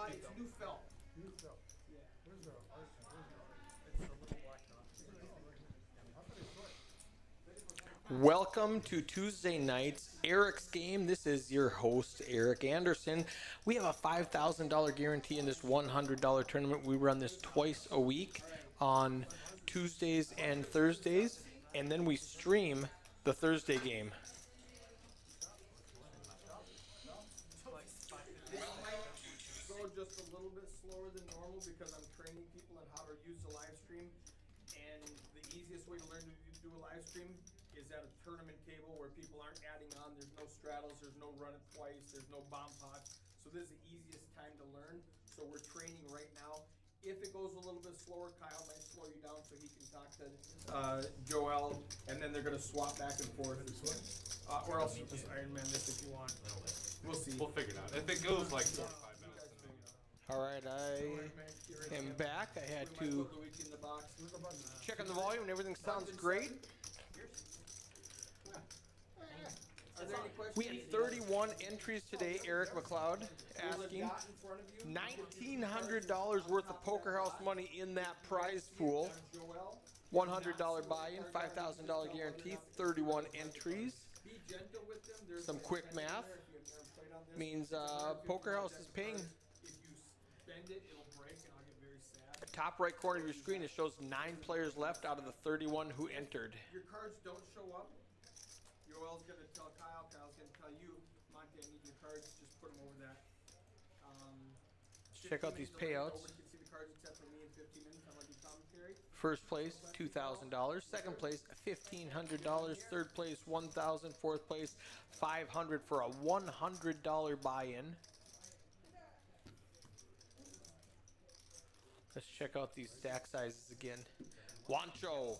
It's new felt. New felt. Yeah. Where's the art? It's a little black dot. How about it's short? Welcome to Tuesday night's Eric's Game. This is your host, Eric Anderson. We have a $5,000 guarantee in this $100 tournament. We run this twice a week on Tuesdays and Thursdays, and then we stream the Thursday game. This might go just a little bit slower than normal because I'm training people on how to use the live stream. And the easiest way to learn to do a live stream is at a tournament table where people aren't adding on. There's no straddles, there's no run it twice, there's no bomb pots. So this is the easiest time to learn. So we're training right now. If it goes a little bit slower, Kyle might slow you down so he can talk to Joel, and then they're going to swap back and forth. Or else you just Iron Man this if you want. We'll see. We'll figure it out. If it goes like 4 or 5 minutes. All right, I am back. I had to check on the volume and everything sounds great. Are there any questions? We had 31 entries today. Eric McLeod asking $1,900 worth of Poker House money in that prize pool. $100 buy-in, $5,000 guarantee, 31 entries. Be gentle with them. There's Some quick math means Poker House is paying. If you spend it, it'll break, and I'll get very sad. Top right corner of your screen, it shows 9 players left out of the 31 who entered. Your cards don't show up. Joel's gonna tell Kyle. Kyle's gonna tell you, Monty, I need your cards. Just put them over that. Check out these 15 minutes, payouts. Nobody can see the cards except for me in 15 minutes. I'm gonna do commentary. First place, $2,000. Second place, $1,500. Third place, $1,000. Fourth place, $500 for a $100 buy-in. Let's check out these stack sizes again. Wancho.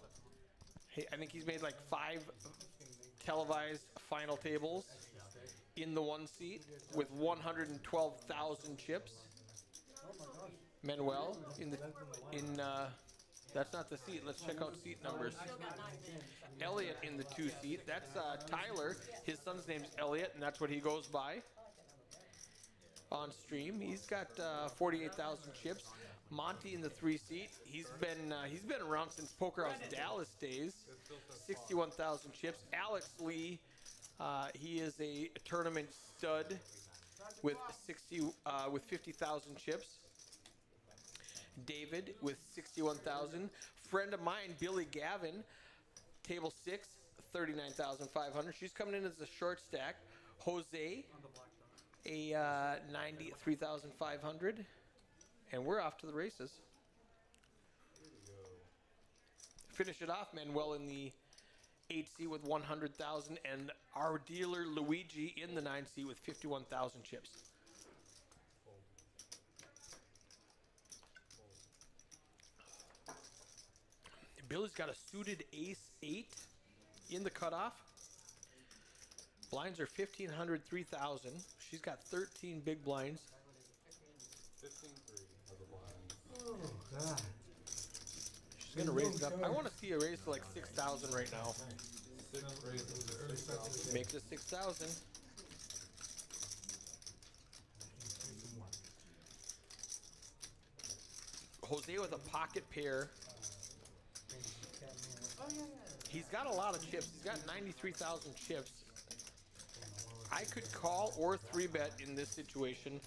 Hey, I think he's made like 5 televised final tables in the one seat with 112,000 chips. Manuel that's not the seat. Let's check out seat numbers. Elliot in the 2 seat. That's Tyler. His son's name's Elliot, and that's what he goes by on stream. He's got 48,000 chips. Monty in the 3 seat. He's been around since Poker House Dallas days. 61,000 chips. Alex Lee, he is a tournament stud with 50,000 chips. David with 61,000. Friend of mine, Billy Gavin, table 6, 39,500. She's coming in as a short stack. Jose, a 93,500. And we're off to the races. Finish it off, Manuel in the 8 seat with 100,000, and our dealer Luigi in the 9 seat with 51,000 chips. Billy's got a suited ace 8 in the cutoff. Blinds are 1,500, 3,000. She's got 13 big blinds. 15-3 of the blinds. Oh, God. She's going to raise it up. I want to see a raise to like 6,000 right now. 6 raises. Make this 6,000. Jose with a pocket pair. He's got a lot of chips. He's got 93,000 chips. I could call or 3-bet in this situation,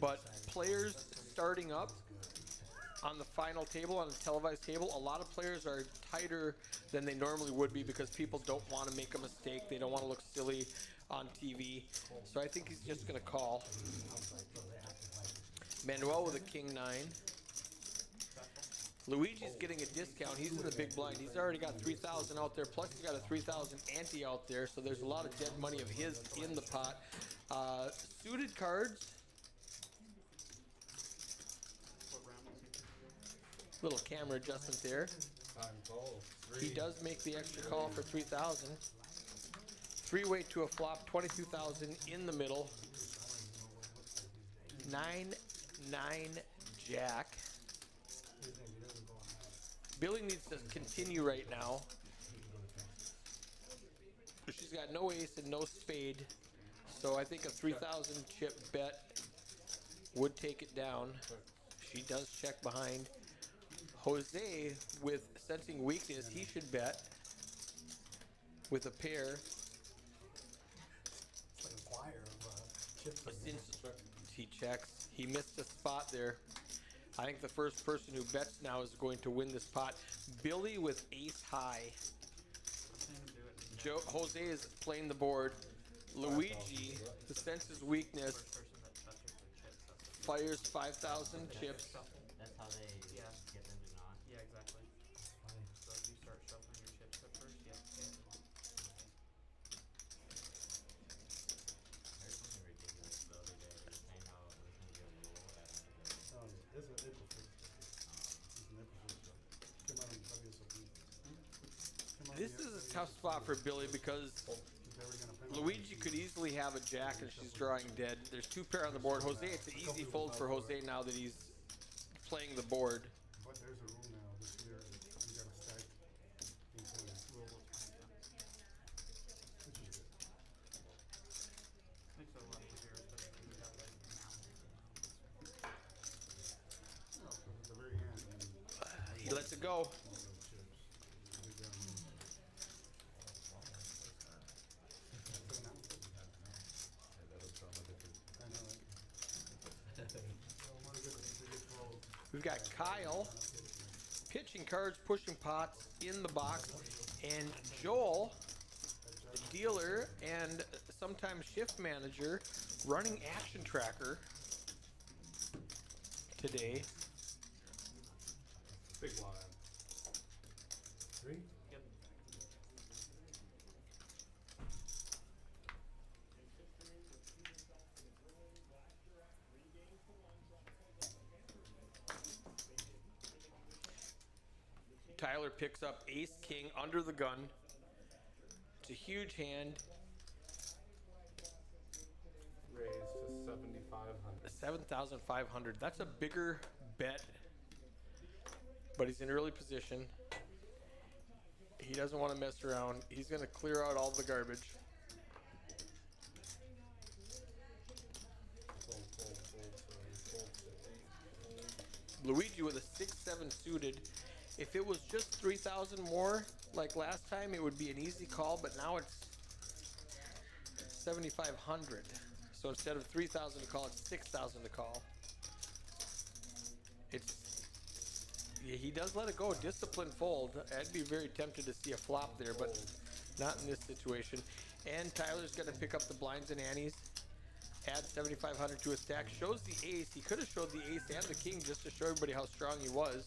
but players starting up on the final table, on the televised table, a lot of players are tighter than they normally would be because people don't want to make a mistake. They don't want to look silly on TV. So I think he's just going to call. Manuel with a king 9. Luigi's getting a discount. He's in the big blind. He's already got 3,000 out there. Plus he's got a 3,000 ante out there. So there's a lot of dead money of his in the pot. Suited cards. Little camera adjustment there. Time call. He does make the extra call for 3,000. 3-way to a flop, 22,000 in the middle. 9-9 jack. Billy needs to continue right now. She's got no ace and no spade. So I think a 3,000 chip bet would take it down. She does check behind. Jose, with sensing weakness, he should bet with a pair. It's like a choir of chips. Since he checks, he missed a spot there. I think the first person who bets now is going to win this pot. Billy with ace high. Jose is playing the board. Luigi, to sense his weakness, fires 5,000 chips. That's how they get them to not. Yeah, exactly. So if you start shuffling your chips at first, yeah. There's something ridiculous the other day. They were saying how it was going to be a rule at Oh, yeah. It's an April 1st. It's an April 1st. Came out on WSOP. This is a tough spot for Billy because Luigi could easily have a jack and she's drawing dead. There's two pair on the board. Jose, it's an easy fold for Jose now that he's playing the board. But there's a rule now this year. You gotta stack these hands. Which is good. Makes it a lot easier, especially when you have like No, because at the very end, He lets it go. We've got Kyle pitching cards, pushing pots in the box, and Joel, the dealer and sometimes shift manager, running action tracker today. Big line. 3? Yep. Tyler picks up ace king under the gun. It's a huge hand. Raised to 7,500. 7,500. That's a bigger bet, but he's in early position. He doesn't want to mess around. He's going to clear out all the garbage. Luigi with a 6-7 suited. If it was just 3,000 more like last time, it would be an easy call, but now it's 7,500. So instead of 3,000 to call, it's 6,000 to call. Yeah, he does let it go. Disciplined fold. I'd be very tempted to see a flop there, but not in this situation. And Tyler's going to pick up the blinds and antes. Add 7,500 to his stack. Shows the ace. He could have showed the ace and the king just to show everybody how strong he was.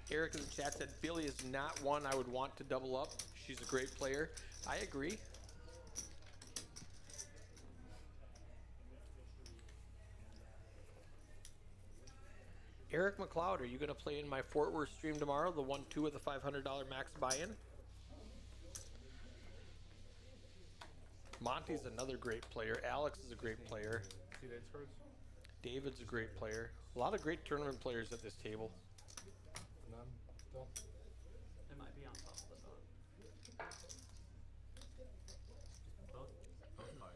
Eric in the chat said Billy is not one I would want to double up. She's a great player. I agree. Eric McLeod, are you going to play in my Fort Worth stream tomorrow? The 1-2 with the $500 max buy-in? Monty's another great player. Alex is a great player. See dates first? David's a great player. A lot of great tournament players at this table. None? Still? It might be on top of the dog. Both cards on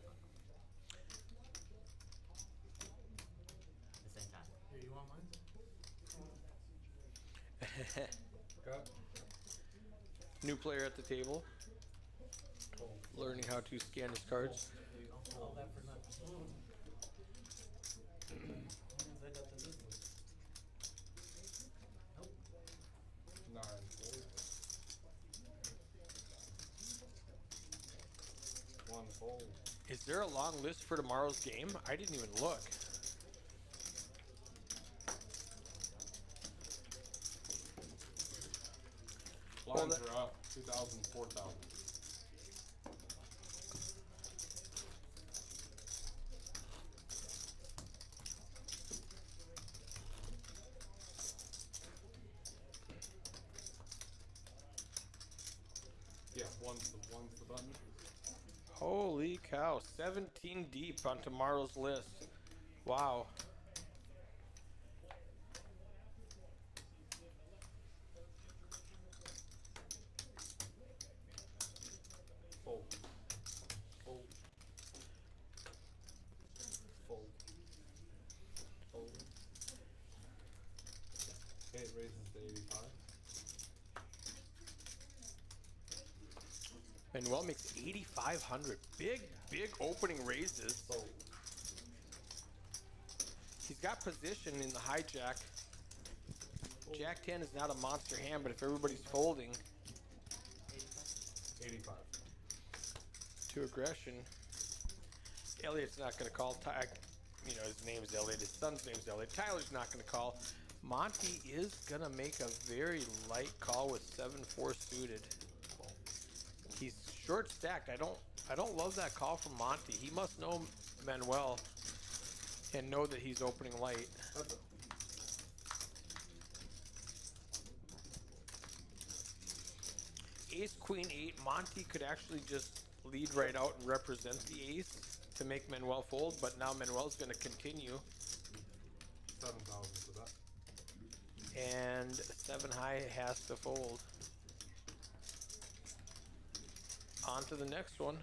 the same time. Here, you want mine? Got? New player at the table. Learning how to scan his cards. All that for nothing. Nine. Fold. One fold. Is there a long list for tomorrow's game? I didn't even look. Lines are up. 2,000, 4,000. Yeah, one's the button. Holy cow, 17 deep on tomorrow's list. Wow. Okay, it raises to 85. Manuel makes 8,500. Big opening raises. So, He's got position in the hijack. Jack 10 is not a monster hand, but if everybody's folding 85. to aggression, Elliot's not going to call. You know, his name's Elliot. His son's name's Elliot. Tyler's not going to call. Monty is going to make a very light call with 7-4 suited. He's short stacked. I don't love that call from Monty. He must know Manuel and know that he's opening light. That's Ace, queen, 8. Monty could actually just lead right out and represent the ace to make Manuel fold, but now Manuel's going to continue. 7,000 for that. And 7 high has to fold. On to the next one.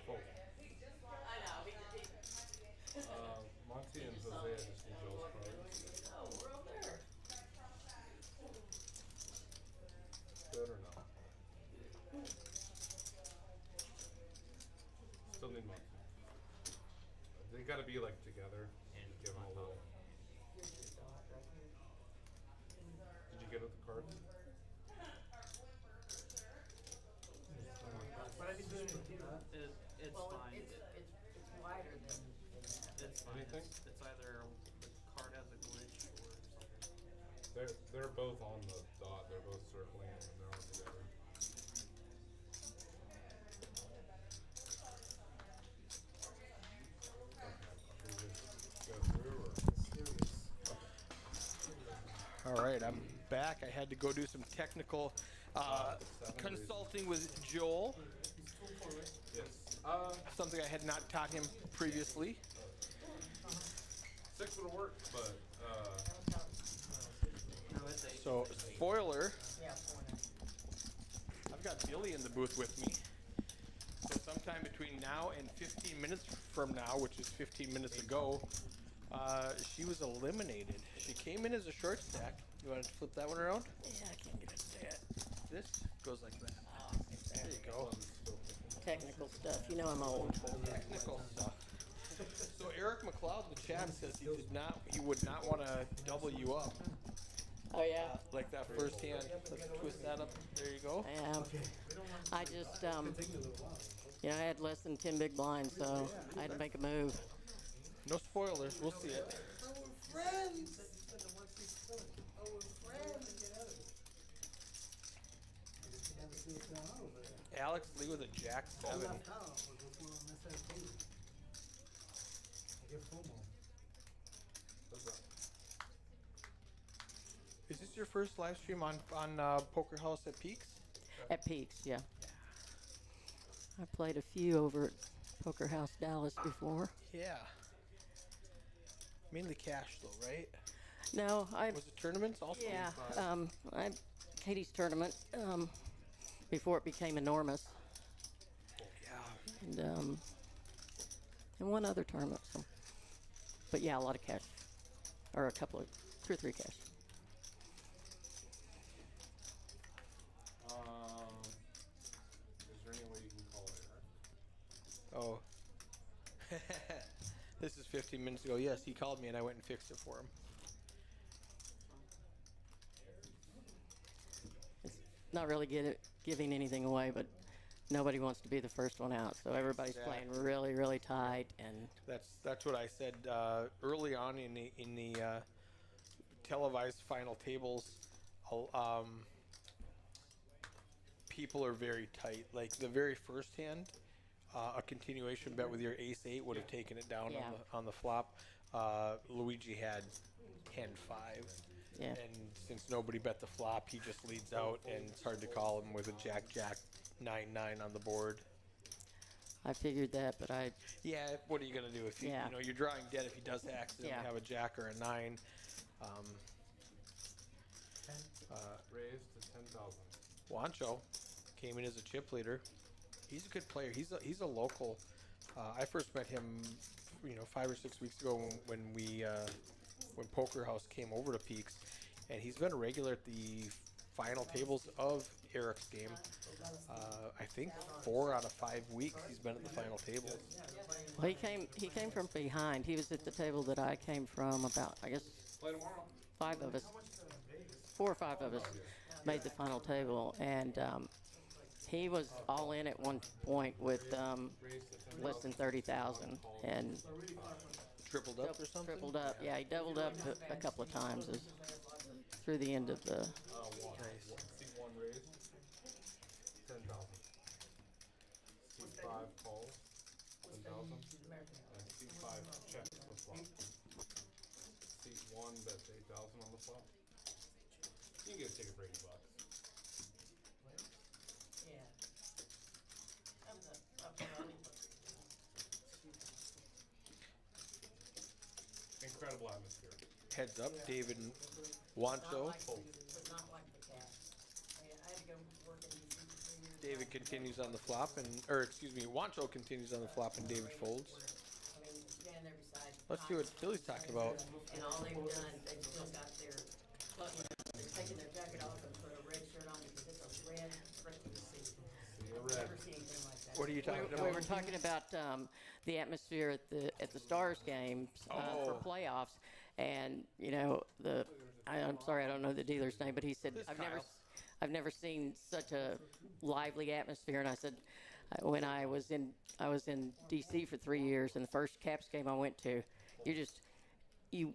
Fold. Monty and Jose, I just need Joe's cards. Good or no? Still need Monty. They gotta be like together. And Give them a little. Did you get it the cards? What have you doing with you? It's Well, fine. it's wider than that. It's fine. Anything? It's either the card has a glitch or something. They're both on the dot. They're both circling and they're all together. All right, I'm back. I had to go do some technical 7 consulting with Joel, Yes. something I had not taught him previously. 6 would have worked, but No, it's 8. So, spoiler, Yeah, 4 I've got Billy in the booth with me. So sometime between now and 15 minutes from now, which is 15 minutes ago, she was eliminated. She came in as a short stack. You want to flip that one around? Yeah, I can't get it to that. This goes like that. Oh, There you go. technical stuff. You know I'm old. Technical stuff. So Eric McLeod in the chat says he would not want to double you up Oh yeah. like that first hand. Let's twist that up. There you go. I just you know, I had less than 10 big blinds, so I had to make a move. No spoilers. We'll see it. Alex Lee with a Jack 7. Is this your first live stream on Poker House at Peaks? At Peaks, yeah. I played a few over at Poker House Dallas before. Yeah. Mainly cash though, right? No, I Was it tournaments also? yeah, I Katie's tournament before it became enormous, Yeah. and one other tournament. So, but yeah, a lot of cash, or a couple of 2 or 3 cash. Is there any way you can call it? Oh. This is 15 minutes ago. Yes, he called me and I went and fixed it for him. It's not really giving anything away, but nobody wants to be the first one out, so everybody's playing really, really tight. And That's what I said early on in the televised final tables. People are very tight. Like the very first hand, a continuation bet with your ace 8 would have taken it down Yeah. on the flop. Luigi had 10-5. yeah, And since nobody bet the flop, he just leads out, and it's hard to call him with a jack 9-9 on the board. I figured that, but Yeah, what are you gonna do if you Yeah. you know you're drawing dead if he does accidentally Yeah. have a jack or a 9. Raised to 10,000. Wancho came in as a chip leader. He's a good player. He's a local. I first met him, 5 or 6 weeks ago when Poker House came over to Peaks, and he's been a regular at the final tables of Eric's game. I think 4 out of 5 weeks he's been at the final tables. well, he came from behind. He was at the table that I came from. About, I guess, 5 of us, 4 or 5 of us made the final table, and he was all in at one point with less than 30,000, and Tripled up or something? tripled up. Yeah, he doubled up a couple of times through the end of the. C1 raised. 10,000. C5 calls. 10,000. And C5 checks the flop. C1 bets 8,000 on the flop. You can get take a Brady box. Incredible atmosphere. Heads up, David Wancho. David continues on the flop, Wancho continues on the flop, and David folds. Let's see what Tilly's talking about. And all they've done, they've still got their button, they're taking their jacket off and put a red shirt on because it's a red freaking seat. I've never seen anything like that. What are you talking We about? were talking about the atmosphere at the Stars games for Oh. playoffs, and I'm sorry, I don't know the dealer's name, but he said This I've Kyle. never seen such a lively atmosphere. And I said, when I was in DC for 3 years, and the first Caps game I went to, you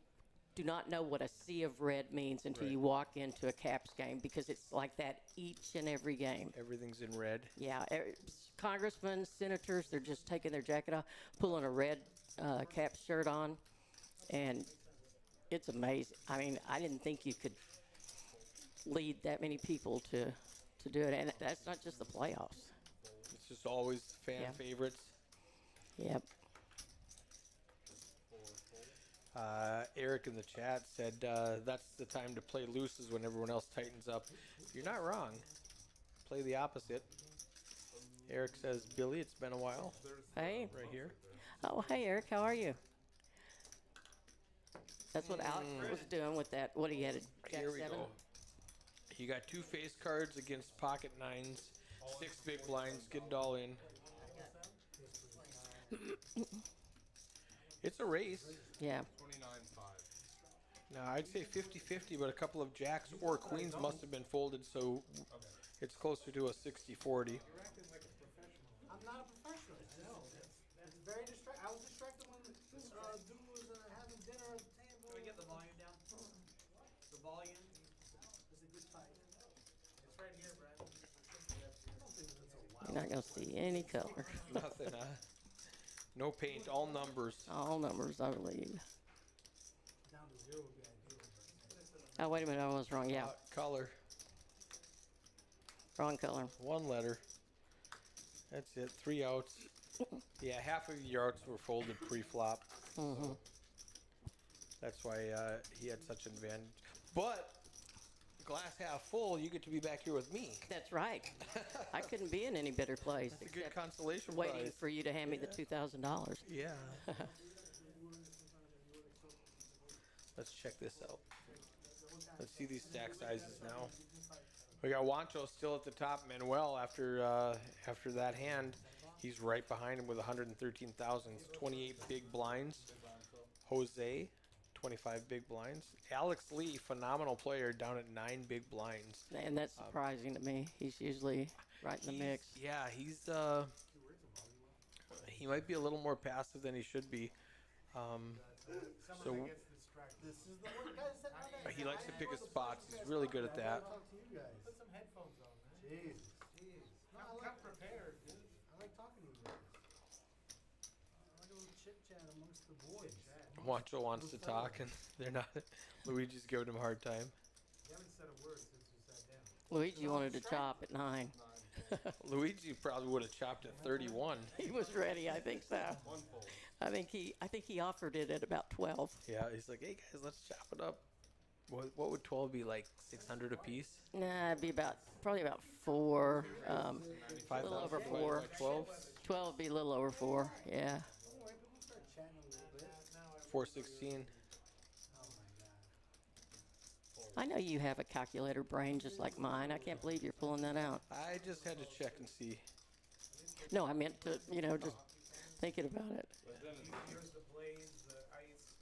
do not know what a sea of red means until you walk into a Caps game, because it's like that each and every game. Everything's in red. Yeah, congressmen, senators, they're just taking their jacket off, pulling a red Caps shirt on, and it's amazing. I mean, I didn't think you could lead that many people to do it, and that's not just the playoffs. It's just always fan Yeah. favorites. Yep. Eric in the chat said that's the time to play loose is when everyone else tightens up. You're not wrong. Play the opposite. Eric says, Billy, it's been a while. Hey. Right here. Oh, hey, Eric, how are you? That's what Alex was doing with that. What he had, a Jack Here we 7? go. You got 2 face cards against pocket 9s, 6 big blinds. Get it all in. It's a race. Yeah. 29.5. Now, I'd say 50-50, but a couple of jacks or queens must have been folded, so it's closer to a 60-40. I'm not a professional. No, it's very distracting. I was distracted when dude was having dinner at the table. Can we get the volume down? The volume? It's a good fight. It's right here, Brad. You're not going to see any color. Nothing, no paint, all numbers. All numbers, I believe. Down to 0 would be ideal. Oh, wait a minute, I was wrong. Yeah, Color, wrong color. 1 letter. That's it, 3 outs. Yeah, half of your outs were folded pre-flop. Mm-hmm. That's why he had such an advantage. But glass half full, you get to be back here with me. That's right. I couldn't be in any better place It's a good except consolation waiting prize. for you to hand me the $2,000. Yeah. Let's check this out. Let's see these stack sizes now. We got Wancho still at the top. Manuel, after that hand, he's right behind him with 113,000. 28 big blinds. Jose, 25 big blinds. Alex Lee, phenomenal player, down at 9 big blinds. And that's surprising to me. He's usually right in the mix. Yeah, he might be a little more passive than he should be. So Gets distracted. This is the one, guys. he likes to pick his spots. He's really good at that. Talk to you guys. Put some headphones on, man. Jeez. No, I like prepared, dude. I like talking to you guys. I like a little chit chat amongst the boys. Juancho wants to talk, and they're not. Luigi's giving him a hard time. You haven't said a word since you sat down. Luigi wanted to chop at 9. Luigi probably would have chopped at 31. He was ready, I think so. One fold. I think he offered it at about 12. Yeah, he's like, hey guys, let's chop it up. What would 12 be, like 600 a piece? Nah, it'd be probably about 4. A 5,000 little over divided 4. by 12? 12 would be a little over 4. Yeah. Don't worry, people start chatting a little bit. 416. Oh my god. I know you have a calculator brain just like mine. I can't believe you're pulling that out. I just had to check and see. No, I meant to, just thinking about it. But then it's Here's the blades, the ice.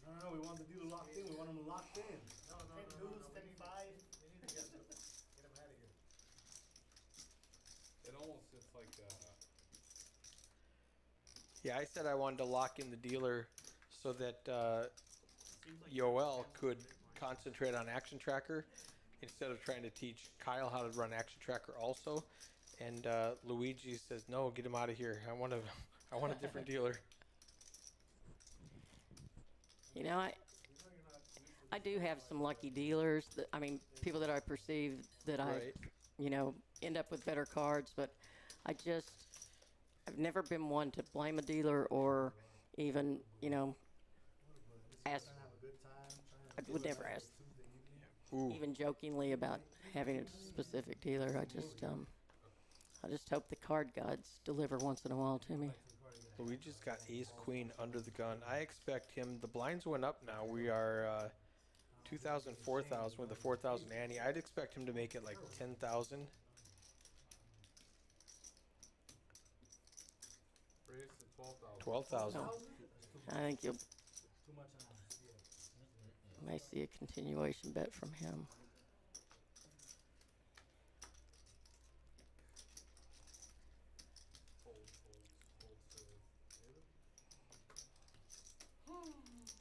No, we want the dealer locked in. We want him locked in. No. 10 dudes, 10 5. We need to get him out of here. it almost it's like Yeah, I said I wanted to lock in the dealer so that Yoel could concentrate on Action Tracker instead of trying to teach Kyle how to run Action Tracker also. And Luigi says, "No, get him out of here. I want a different dealer." I do have some lucky dealers. People that I perceive that Right. end up with better cards, but I've never been one to blame a dealer or even, ask. Have a good time. I would never ask, Ooh. even jokingly, about having a specific dealer. I just hope the card gods deliver once in a while to me. Luigi's got Ace Queen under the gun. I expect him. The blinds went up now. We are 2,000, 4,000 with a 4,000 ante. I'd expect him to make it like 10,000. raise to 12,000. 12,000. I think you'll Too much an ounce. may see a continuation bet from him.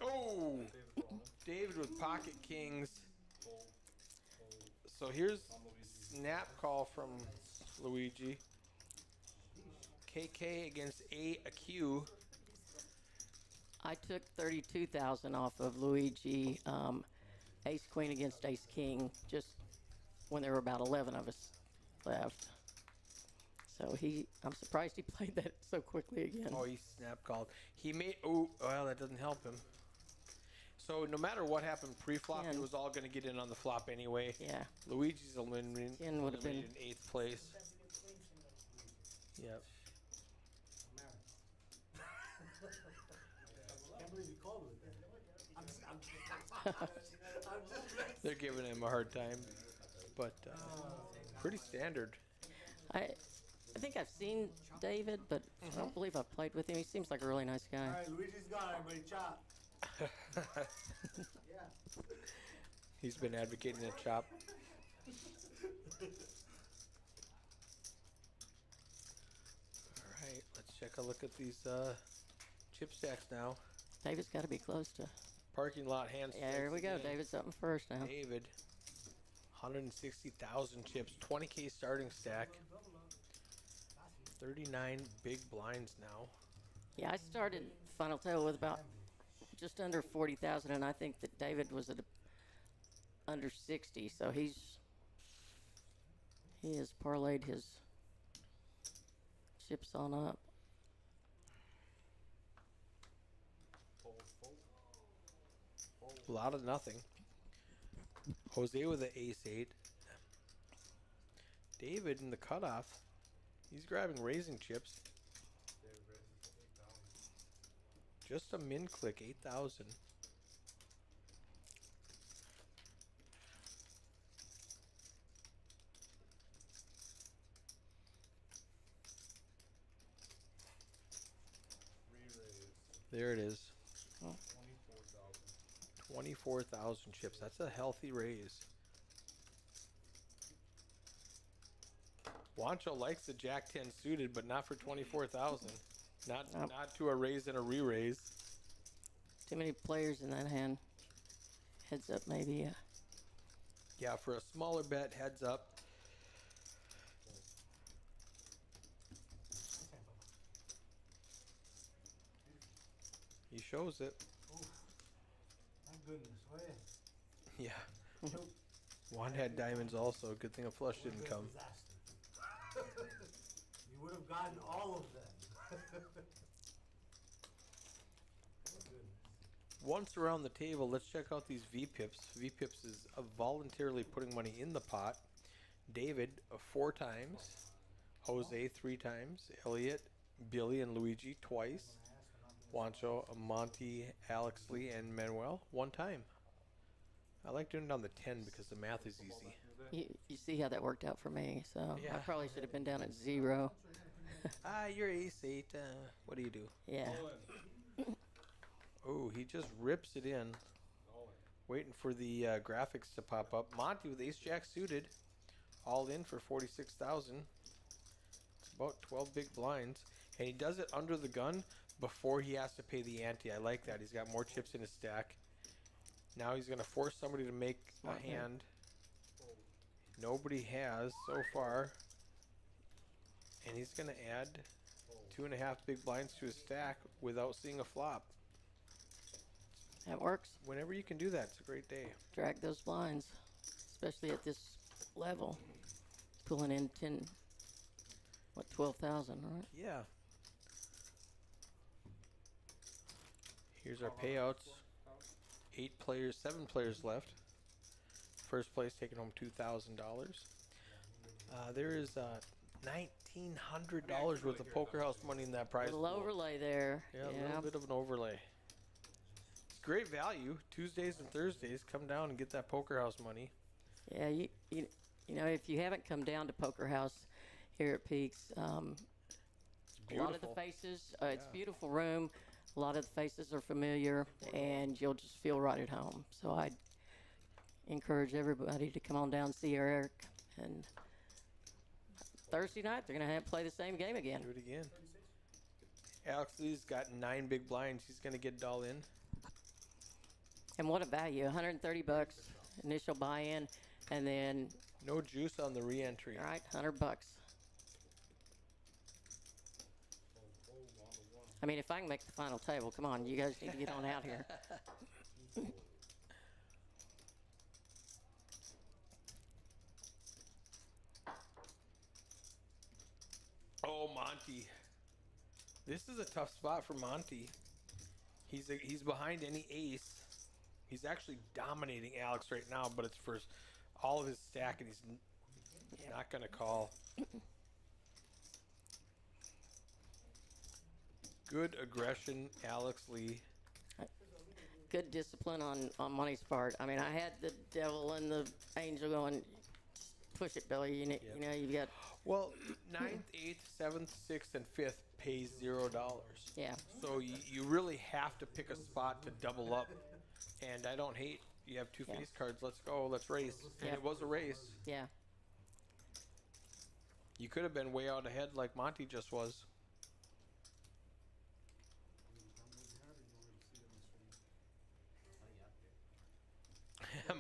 Oh, David Baldwin. David with pocket kings. Fold. Fold. So here's On Luigi. snap call from Luigi. KK against AQ. I took 32,000 off of Luigi, Ace Queen against Ace King, just when there were about 11 of us left. So I'm surprised he played that so quickly again. Oh, he snap called. He made. Oh, well, that doesn't help him. So no matter what happened pre-flop, it 10. was all going to get in on the flop anyway. Yeah, Luigi's eliminated 10 would have been. in 8th place. Yep. Can't believe you called it that. I'm just They're giving him a hard time, but pretty standard. I think I've seen David, but I don't believe I've played with him. He seems like a really nice guy. All right, Luigi's gone. Everybody chop. Yeah. He's been advocating a chop. All right, let's check a look at these chip stacks now. David's got to be close to. Parking lot hands. Yeah, there we go. again. David's up in first now. David, 160,000 chips, 20K starting stack, 39 big blinds now. Yeah, I started final table with about just under 40,000, and I think that David was at under 60, so he has parlayed his chips on up. Fold. Fold. Fold. A lot of nothing. Jose with the ace 8. David in the cutoff. He's grabbing raising chips. David raises to 8,000. Just a min click, 8,000. Re-raise. There it is. 24,000. 24,000 chips. That's a healthy raise. Wancho likes the Jack 10 suited, but not for 24,000. Not Nope. not to a raise and a re-raise. Too many players in that hand. Heads up, maybe. Yeah, for a smaller bet, heads up. He shows it. My goodness, oh yeah. Yeah. Juan had diamonds also. Good thing a flush didn't come. Disaster. You would have gotten all of them. Once around the table, let's check out these V-Pips. V-Pips is voluntarily putting money in the pot. David, 4 times. Jose, 3 times. Elliot, Billy, and Luigi, twice. Juancho, Monty, Alex Lee, and Manuel, 1 time. I like doing it on the 10 because the math is easy. You see how that worked out for me, so I Yeah. probably should have been down at 0. You're ace 8. What do you do? Yeah. Oh, he just rips it in. Waiting for the graphics to pop up. Monty with ace jack suited. All in for 46,000. It's about 12 big blinds. And he does it under the gun before he has to pay the ante. I like that. He's got more chips in his stack. Now he's going to force somebody to make Smart a hand. Nobody has so far. And he's going to add 2.5 big blinds to his stack without seeing a flop. That works. Whenever you can do that, it's a great day. Drag those blinds, especially at this level. Pulling in 12,000, right? Yeah. Here's our payouts. 7 players left. First place taking home $2,000. There is $1,900 worth of poker house money in that prize Little pool. overlay there. Yeah, a little bit of an overlay. It's great value. Tuesdays and Thursdays, come down and get that poker house money. Yeah, you know, if you haven't come down to Poker House here at Peaks, a lot of the beautiful. faces, it's a beautiful room. A lot of the faces are familiar, and you'll just feel right at home. So I encourage everybody to come on down and see Eric. And Thursday night, they're going to play the same game again. Do it again. Alex Lee's got 9 big blinds. He's going to get it all in. And what a value, 130 bucks initial buy-in, and then, No juice on the re-entry. all right, 100 bucks. I mean, if I can make the final table, come on, you guys need to get on out here. Oh, Monty. This is a tough spot for Monty. He's behind any ace. He's actually dominating Alex right now, but it's for all of his stack, and he's not going to call. Good aggression, Alex Lee. Good discipline on Money's part. I mean, I had the devil and the angel going, push it, Billy. You know, you've got, Well, 9th, 8th, 7th, 6th, and 5th pays $0. yeah. So you really have to pick a spot to double up. And I don't hate, you have 2 Yeah. face cards. Let's go. Let's race. And Yeah. it was a race. Yeah. You could have been way out ahead like Monty just was.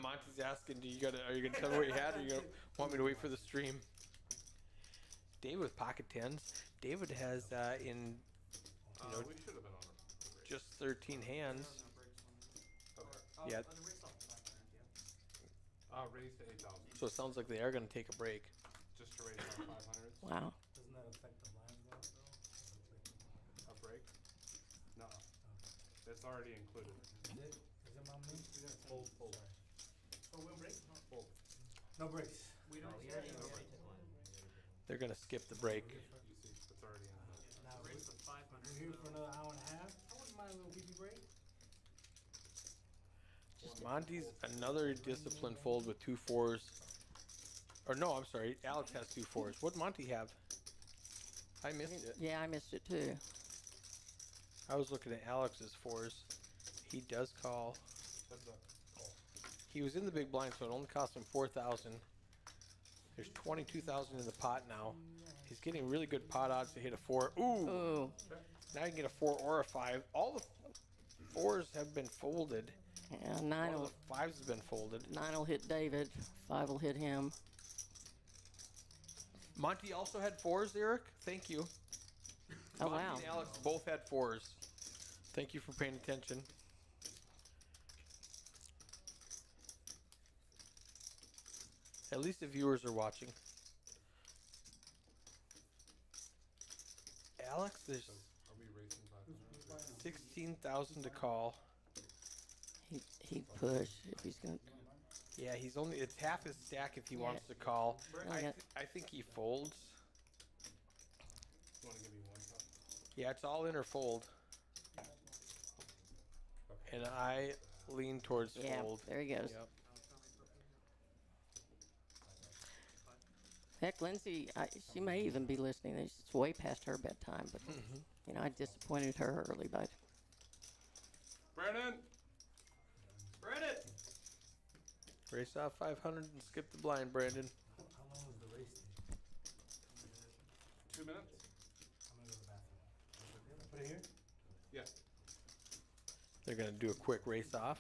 Monty's asking, are you gonna tell me what you had, or you gonna want me to wait for the stream? David with pocket tens. David has in We should have been on a just 13 hands. Yeah. raise to 8,000. So it sounds like they are gonna take a break. Just to raise our 500s. Wow. Doesn't that affect the lines though? A break? No. It's already included. Is it my move? Fold. So we'll break? Fold. No breaks. We don't We care. already took one. They're gonna skip the break. You see, it's already in the. Now, Raise the 500. we're here for another hour and a half. I wouldn't mind a little pee break. Monty's another discipline fold with 2 4s. Or no, I'm sorry. Alex has 2 4s. What'd Monty have? I missed it. Yeah, I missed it too. I was looking at Alex's 4s. He does call. Heads up. He was in the big blind, so it only cost him 4,000. There's 22,000 in the pot now. He's getting really good pot odds to hit a 4. Ooh! Ooh. Now you can get a 4 or a 5. All the 4s have been folded. Yeah, 9 All will, the 5s have been folded. 9 will hit David. 5 will hit him. Monty also had 4s, Eric. Thank you. Oh, Monty wow. and Alex both had 4s. Thank you for paying attention. At least the viewers are watching. Alex, there's Are we racing 500? 16,000 to call. He'd push if he's going to. Yeah, it's half his stack if he Yeah. wants to call. Okay. I think he folds. You want to give me one top? Yeah, it's all in or fold. Okay. And I lean towards Yeah, fold. there he goes. Yep. Heck, Lindsay, she may even be listening. It's way past her bedtime, but you know, I disappointed her early by. Brandon! Brandon! Race off 500 and skip the blind, Brandon. How long is the race? 2 minutes? I'm gonna go to the bathroom. Put it here? Yeah. They're going to do a quick race off.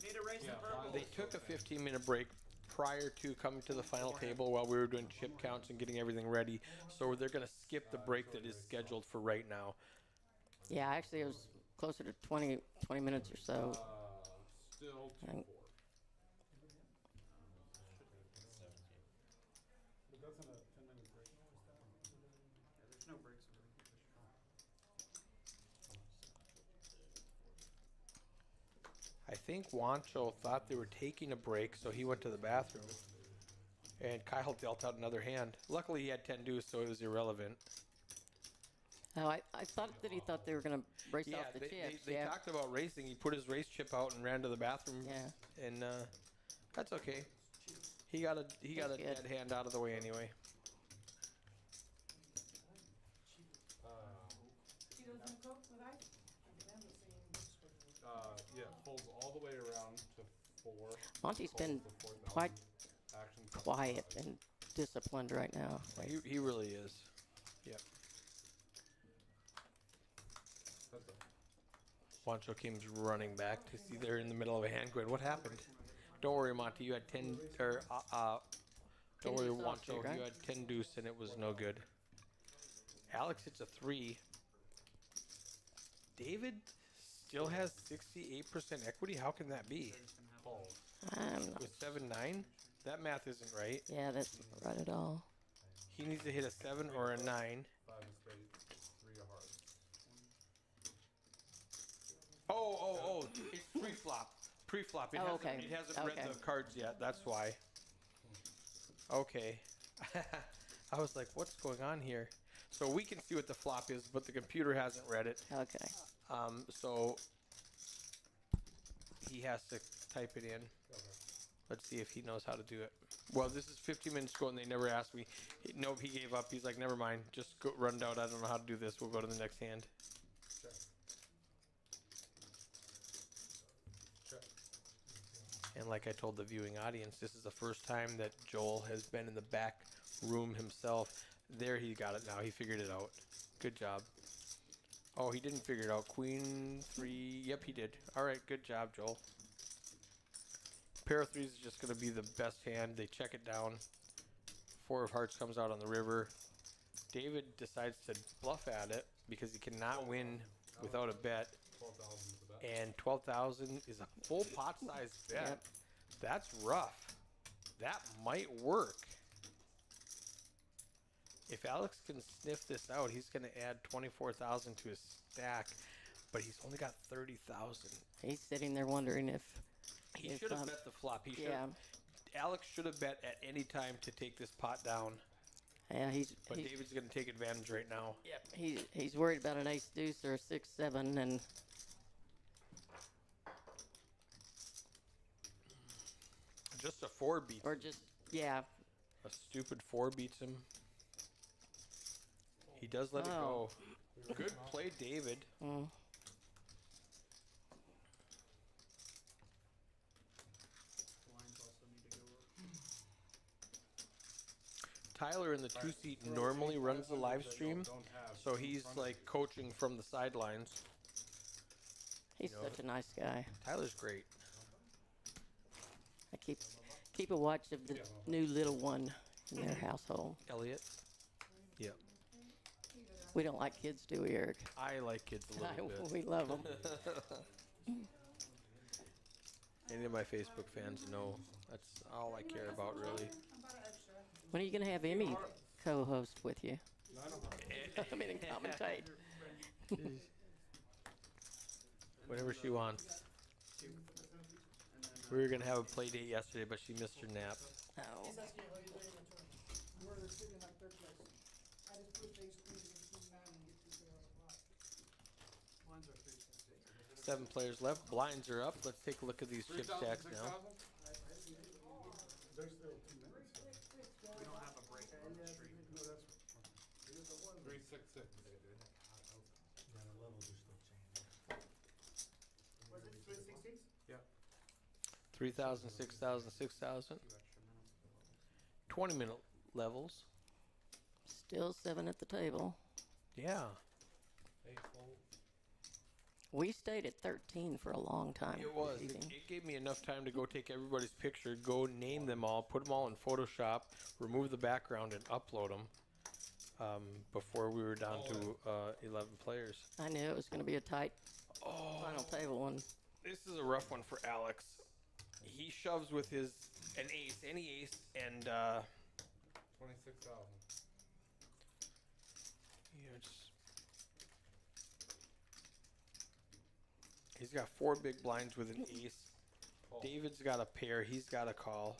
Need a race in purple. They took a 15-minute break prior to coming to the final table while we were doing chip counts and getting everything ready. So they're going to skip the break that is scheduled for right now. Yeah, actually, it was closer to 20 minutes or so. Still And 2-4. But that's in a 10-minute break. There's no breaks in the I think Wancho thought they were taking a break, so he went to the bathroom. And Kyle dealt out another hand. Luckily, he had 10 deuce, so it was irrelevant. Oh, I thought that he thought they were going to race Yeah, off the chips. they Yeah. talked about racing. He put his race chip out and ran to the bathroom. Yeah. And that's okay. He got a That's good. dead hand out of the way anyway. Yeah, folds all the way around to 4. Monty's Folds been the 4,000. quite Action quiet and disciplined right now. He really is. Yep. That's it. Wancho comes running back to see they're in the middle of a hand going, what happened? Don't worry, Monty, you had 10, or, don't 10 worry, deuce Wancho, offsuit, right? you had 10 deuce and it was no good. Alex hits a 3. David still has 68% equity? How can that be? Fold. I'm not, With 7-9? That math isn't right. yeah, that's not right at all. He needs to hit a 7 or a 9. 5 of spades. 3 of hearts. Oh, it's pre-flop. Pre-flop. It Oh, hasn't, okay. it hasn't read Okay. the cards yet, that's why. Okay. I was like, what's going on here? So we can see what the flop is, but the computer hasn't read it. Okay. So he has to type it in. Let's see if he knows how to do it. Well, this is 15 minutes ago, and they never asked me. Nope, he gave up. He's like, never mind. Just go, run down. I don't know how to do this. We'll go to the next hand. Check. Check. And like I told the viewing audience, this is the first time that Joel has been in the back room himself. There, he got it now. He figured it out. Good job. Oh, he didn't figure it out. Queen 3. Yep, he did. All right, good job, Joel. Pair of 3s is just going to be the best hand. They check it down. 4 of hearts comes out on the river. David decides to bluff at it because he cannot win without a bet. 12,000 is the bet. And 12,000 is a full pot size bet. Yep. That's rough. That might work. If Alex can sniff this out, he's going to add 24,000 to his stack, but he's only got 30,000. He's sitting there wondering if He If, should have um, bet the flop. He should. yeah. Alex should have bet at any time to take this pot down, yeah, but David's going to take advantage right now. Yep. He's worried about an ace deuce or a 6-7 and Just a 4 beats. or just yeah. A stupid 4 beats him. He does let it Oh. go. Good play, David. Mm. blinds also need to go up. Tyler in the 2-seat normally runs the live stream, so he's like coaching from the sidelines. He's You know, such a nice guy. Tyler's great. I keep a watch of the new little one in their household. Elliot? Yep. We don't like kids, do we, Eric? I like kids a little bit. We love them. Any of my Facebook fans know that's all I care about, really. When are you going to have Emmy co-host with you? I mean, and commentate. Whenever she wants. We were going to have a play date yesterday, but she missed her nap. Oh. He's asking how you doing in the tournament. We're sitting at third place. I just put phase 3 to 9 and get 2 players on the block. Blinds are 3 6. 7 players left. Blinds are up. Let's take a look at these chip stacks now. There's still 2 minutes. We don't have a break on the street. 366. Was it 366? 3,000, 6,000, 6,000. 20-minute levels. Still 7 at the table. Yeah. 8 fold. We stayed at 13 for a long time. It was. this It, evening. it gave me enough time to go take everybody's picture, go name them all, put them all in Photoshop, remove the background, and upload them before we were down to 11 players. I knew it was going to be a tight Oh, final table one. this is a rough one for Alex. He shoves with an ace, any ace, and 26,000. he's got 4 big blinds with an ace. Call. David's got a pair. He's got a call.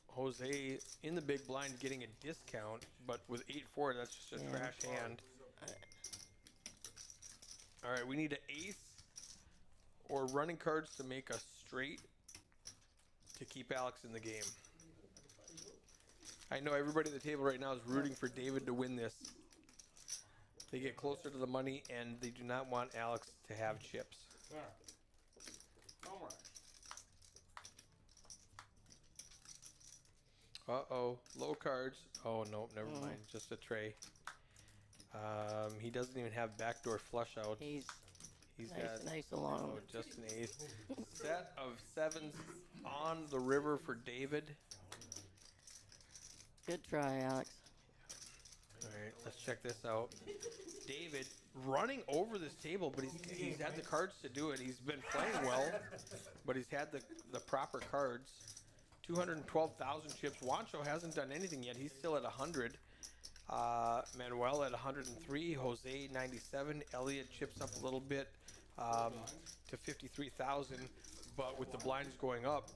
Jose in the big blind getting a discount, but with 8-4, that's just a Yeah. trash hand. All right, we need an ace or running cards to make us straight to keep Alex in the game. I know everybody at the table right now is rooting for David to win this. They get closer to the money, and they do not want Alex to have chips. There. All right. Uh-oh, low cards. Oh, no, never mind, just a tray. He doesn't even have backdoor flush out. He's He's nice, got nice along. oh, just an ace. Set of 7s on the river for David. Good try, Alex. All right, let's check this out. David running over this table, but he's had the cards to do it. He's been playing well, but he's had the proper cards. 212,000 chips. Wancho hasn't done anything yet. He's still at 100. Manuel at 103. Jose 97. Elliot chips up a little bit to 53,000, but with the blinds going up,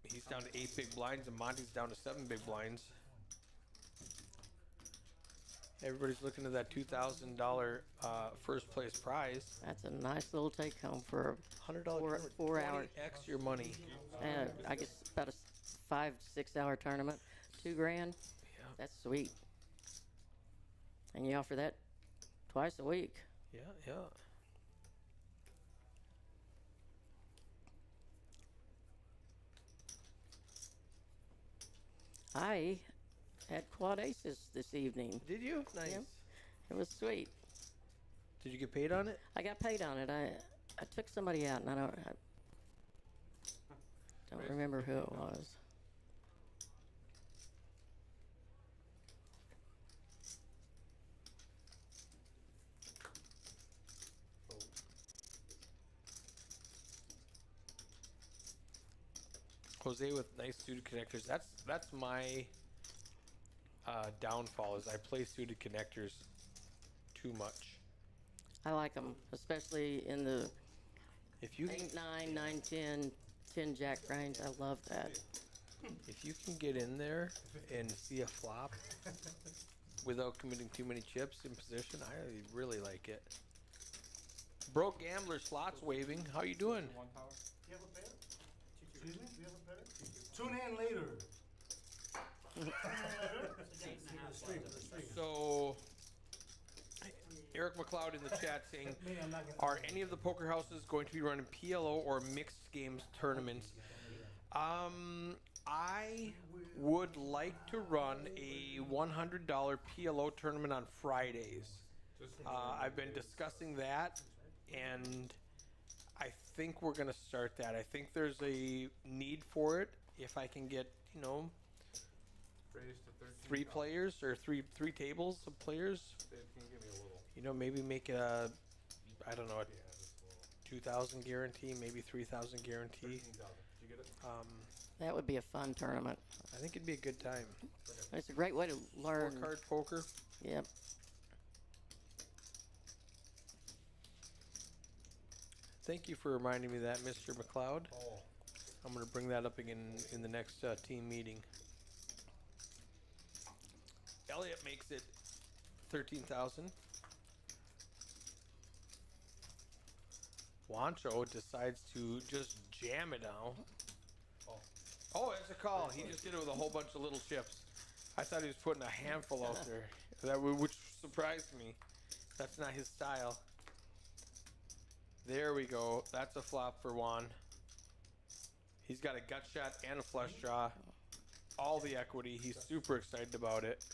he's down to 8 big blinds, and Monty's down to 7 big blinds. Everybody's looking at that $2,000 first place prize. That's a nice little take home for $100 Four- 4 hours. X your money. I guess about a 5 to 6 hour tournament. $2 grand. Yeah. That's sweet. And you offer that twice a week. Yeah, yeah. I had quad aces this evening. Did you? Nice. Yeah. It was sweet. Did you get paid on it? I got paid on it. I took somebody out, and I don't remember who it was. Jose with nice suited connectors. That's my downfall is I play suited connectors too much. I like them, especially in the If you 8, 9, 9, 10, 10 jack range. I love that. if you can get in there and see a flop without committing too many chips in position, I really like it. Broke Gambler slots waving. How you doing? One power. You have a pair? Excuse me? You have a pair? Tune in later. So Eric McLeod in the chat saying, Maybe I'm not gonna. are any of the poker houses going to be running PLO or mixed games tournaments? I would like to run a $100 PLO tournament on Fridays. I've been discussing that, and I think we're gonna start that. I think there's a need for it. If I can get, Raised to 13. 3 players or three tables of players, Dave, can you give me a little? maybe make it a, I don't know, a Yeah, just a little. 2,000 guarantee, maybe 3,000 guarantee. 13,000. Did you get it? That would be a fun tournament. I think it'd be a good time. It's a great way to learn. 4-card poker. Yep. Thank you for reminding me of that, Mr. McLeod. Oh, I'm going to bring that up again in the next team meeting. Elliot makes it 13,000. Wancho decides to just jam it now. Oh, it's a call. He just did it with a whole bunch of little chips. I thought he was putting a handful out there, which surprised me. That's not his style. There we go. That's a flop for Juan. He's got a gut shot and a flush draw. All the equity. He's super excited about it.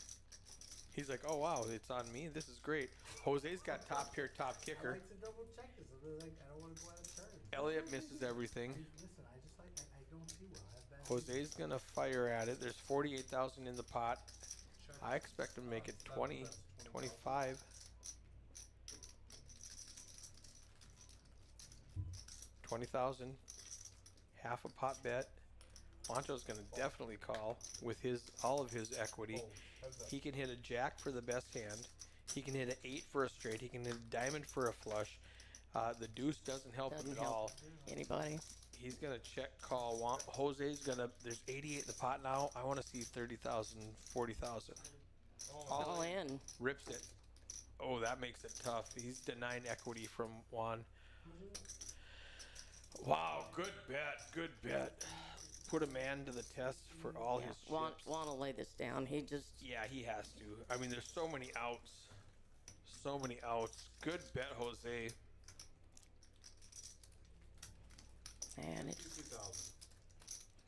He's like, oh wow, it's on me. This is great. Jose's got top pair, top I kicker. like to double check this. I'm like, I don't want to go out of turn. Elliot misses everything. Listen, I don't see well. I have bad. Jose's gonna fire at it. There's 48,000 in the pot. I expect him to make it 20, 25. 20,000. Half a pot bet. Wancho's gonna definitely call with all of his equity. He can hit a jack for the best hand. He can hit an 8 for a straight. He can hit a diamond for a flush. The deuce doesn't help him Doesn't at help all. anybody. He's gonna check call. Jose's gonna. There's 88 in the pot now. I want to see 30,000, 40,000. All in. Rips it. Oh, that makes it tough. He's denying equity from Juan. Wow, good bet. Good bet. Put a man to the test for all his Want chips. to lay this down. He just Yeah, he has to. I mean, there's so many outs. So many outs. Good bet, Jose. and it's 2,000.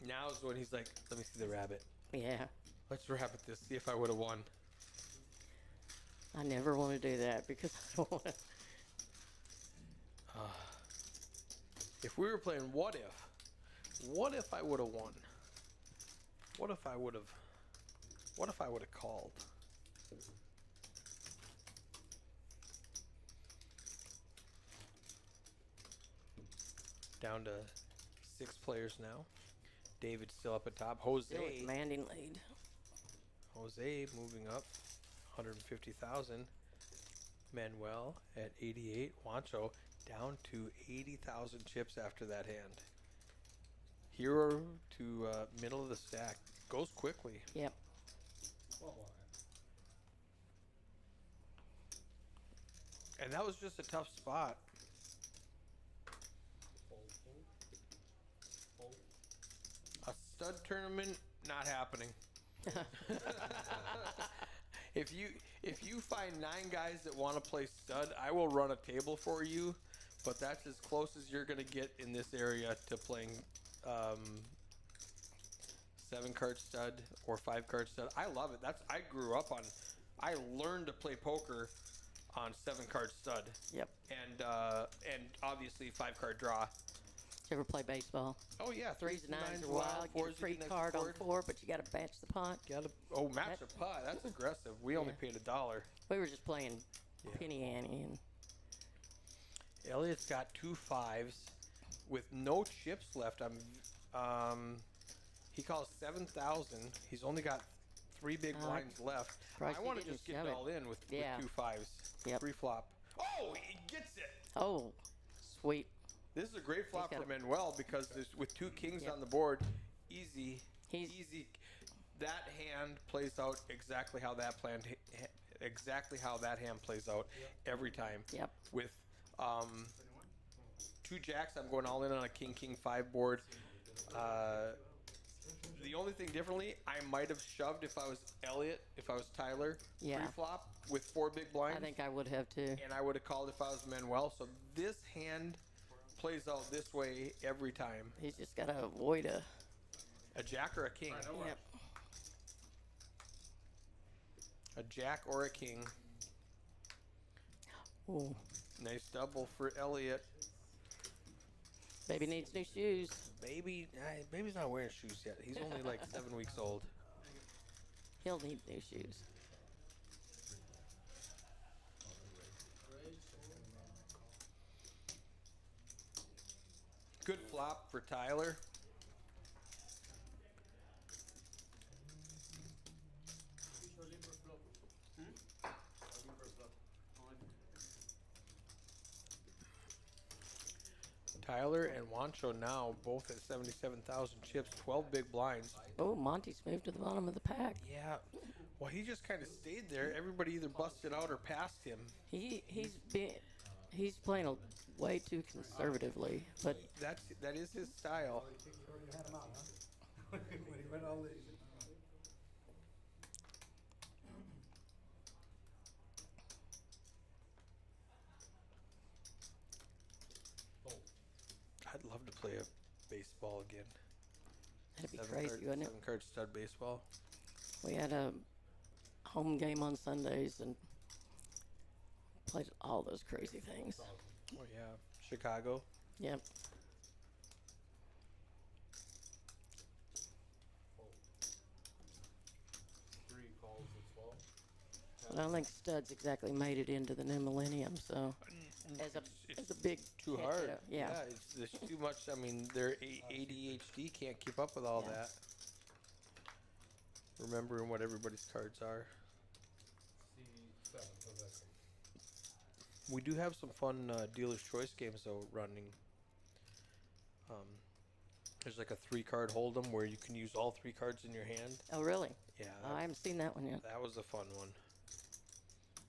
Now is when he's like, let me see the rabbit. yeah. Let's rabbit this. See if I would have won. I never want to do that because I don't want to. If we were playing what if I would have won? What if I would have called? Down to 6 players now. David's still up at top. Still a commanding lead. Jose moving up 150,000. Manuel at 88. Wancho down to 80,000 chips after that hand. Hero to middle of the stack. Goes quickly. Yep. And that was just a tough spot. A stud tournament, not happening. If you find 9 guys that want to play stud, I will run a table for you, but that's as close as you're gonna get in this area to playing 7-card stud or 5-card stud. I love it. I grew up on. I learned to play poker on 7-card stud. Yep. And obviously 5-card draw. Did you ever play baseball? Oh yeah, 3s and 9s are wild. Get a free card on 4, but you got to match the pot. Match the pot. That's aggressive. We only paid $1. We were just playing penny ante, and Elliot's got 2 5s with no chips left. He calls 7,000. He's only got 3 big blinds left. Christ, I he want to didn't just get shove it it. all in with 2 5s. Yep. Free flop. Oh, he gets it. oh, sweet. This is a great flop got for Manuel because with 2 kings on the board, easy. That hand plays out exactly how that hand plays out every time. Yep. With 2 jacks, I'm going all in on a king 5 board. The only thing differently, I might have shoved if I was Elliot, if I was Tyler, pre-flop with 4 big blinds. I think I would have too. And I would have called if I was Manuel. So this hand plays out this way every time. He's just got to avoid a A jack or a king? Alright, that works. Yep. A jack or a king. Ooh, Nice double for Elliot. baby needs new shoes. Baby's not wearing shoes yet. He's only like 7 weeks old. He'll need new shoes. Good flop for Tyler. Tyler and Wancho now both at 77,000 chips, 12 big blinds. Oh, Monty's moved to the bottom of the pack. Yeah. Well, he just kind of stayed there. Everybody either busted out or passed him. He's playing way too conservatively, but That is his style. Already had him out, huh? When he went all these. I'd love to play a baseball again. that'd be crazy, wouldn't it? 7-card stud baseball. We had a home game on Sundays and played all those crazy things. Oh yeah, Chicago. Yep. Three calls at 12. But I don't think studs exactly made it into the new millennium, so as a big Too hit, hard. yeah. it's there's too much. I mean, their ADHD can't keep up with all Yeah. that. Remembering what everybody's cards are. C7, how's that come? We do have some fun dealer's choice games though running. There's like a 3-card hold'em where you can use all 3 cards in your hand. Oh, really? Yeah, I haven't seen that one yet. that was a fun one.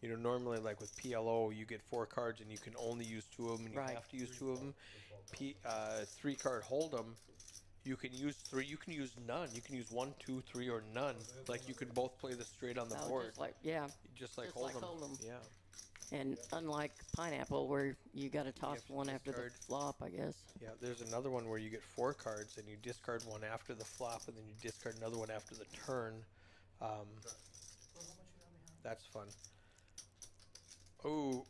You know, normally like with PLO, you get 4 cards and you can only use 2 of them, and you Right. have to use 2 of them. 3-card hold'em, you can use 3. You can use none. You can use 1, 2, 3, or none. Like you could both play this straight on the Oh, board, just like, yeah. just like just like hold'em. hold'em. Yeah. And unlike pineapple, where you got to toss have to one after the discard. flop, I guess. Yeah, there's another one where you get 4 cards and you discard one after the flop, and then you discard another one after the turn. That's fun. Oh,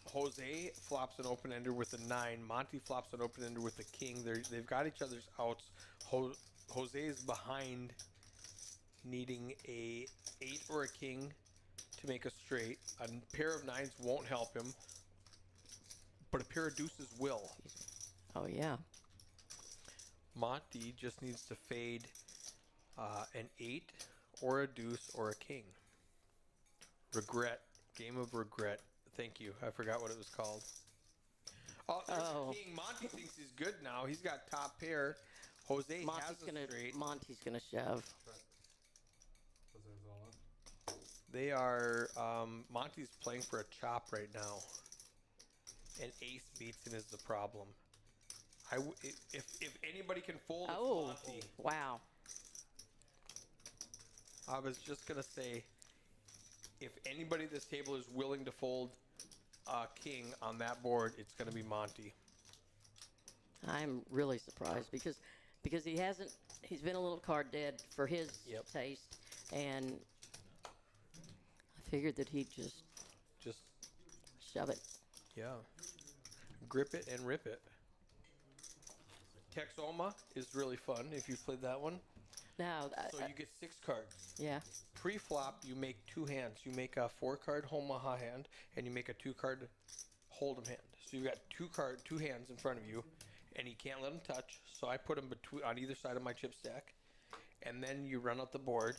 Jose flops an open ender with a 9. Monty flops an open ender with a king. They've got each other's outs. Jose is behind, needing a 8 or a king to make a straight. A pair of 9s won't help him, but a pair of deuces will. Oh, yeah. Monty just needs to fade an 8 or a deuce or a king. Regret. Game of regret. Thank you. I forgot what it was called. Oh, there's Oh. a king. Monty thinks he's good now. He's got top pair. Jose has a straight. Monty's gonna shove. Jose's all in. They are, Monty's playing for a chop right now. And ace beats him is the problem. If anybody can fold, it's Oh, Monty. wow. I was just gonna say, if anybody at this table is willing to fold a king on that board, it's gonna be Monty. I'm really surprised because he's been a little card dead for his Yep. taste, and I figured that he'd just Just, shove it. yeah. Grip it and rip it. Texoma is really fun if you've played that one. Now, So you get 6 cards. yeah. Pre-flop, you make 2 hands. You make a 4-card Omaha hand, and you make a 2-card Hold'em hand. So you've got 2 hands in front of you, and you can't let them touch. So I put them on either side of my chip stack, and then you run out the board,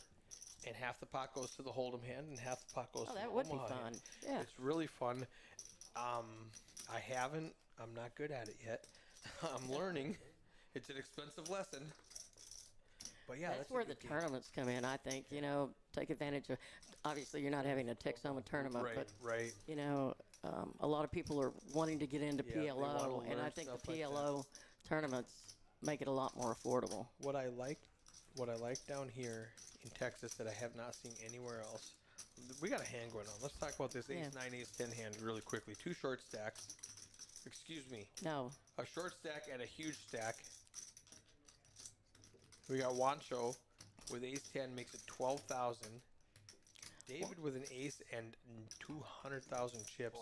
and half the pot goes to the Hold'em hand, and half the pot goes Oh, to the that would be Omaha fun. hand. Yeah. It's really fun. I'm not good at it yet. I'm learning. It's an expensive lesson. But yeah, That's a where the good game. tournaments come in, I think. You know, take advantage of. Obviously, you're not having a Texoma tournament, Right, but right. you know, a lot of people are wanting to get into Yeah, they wanna PLO, and I learn think the stuff like that. PLO tournaments make it a lot more affordable. What I like down here in Texas that I have not seen anywhere else. We got a hand going on. Let's talk about this ace 9 ace 10 hand really quickly. 2 short stacks. Excuse me. No, A short stack and a huge stack. We got Wancho with ace 10 makes it 12,000. David with an ace and 200,000 chips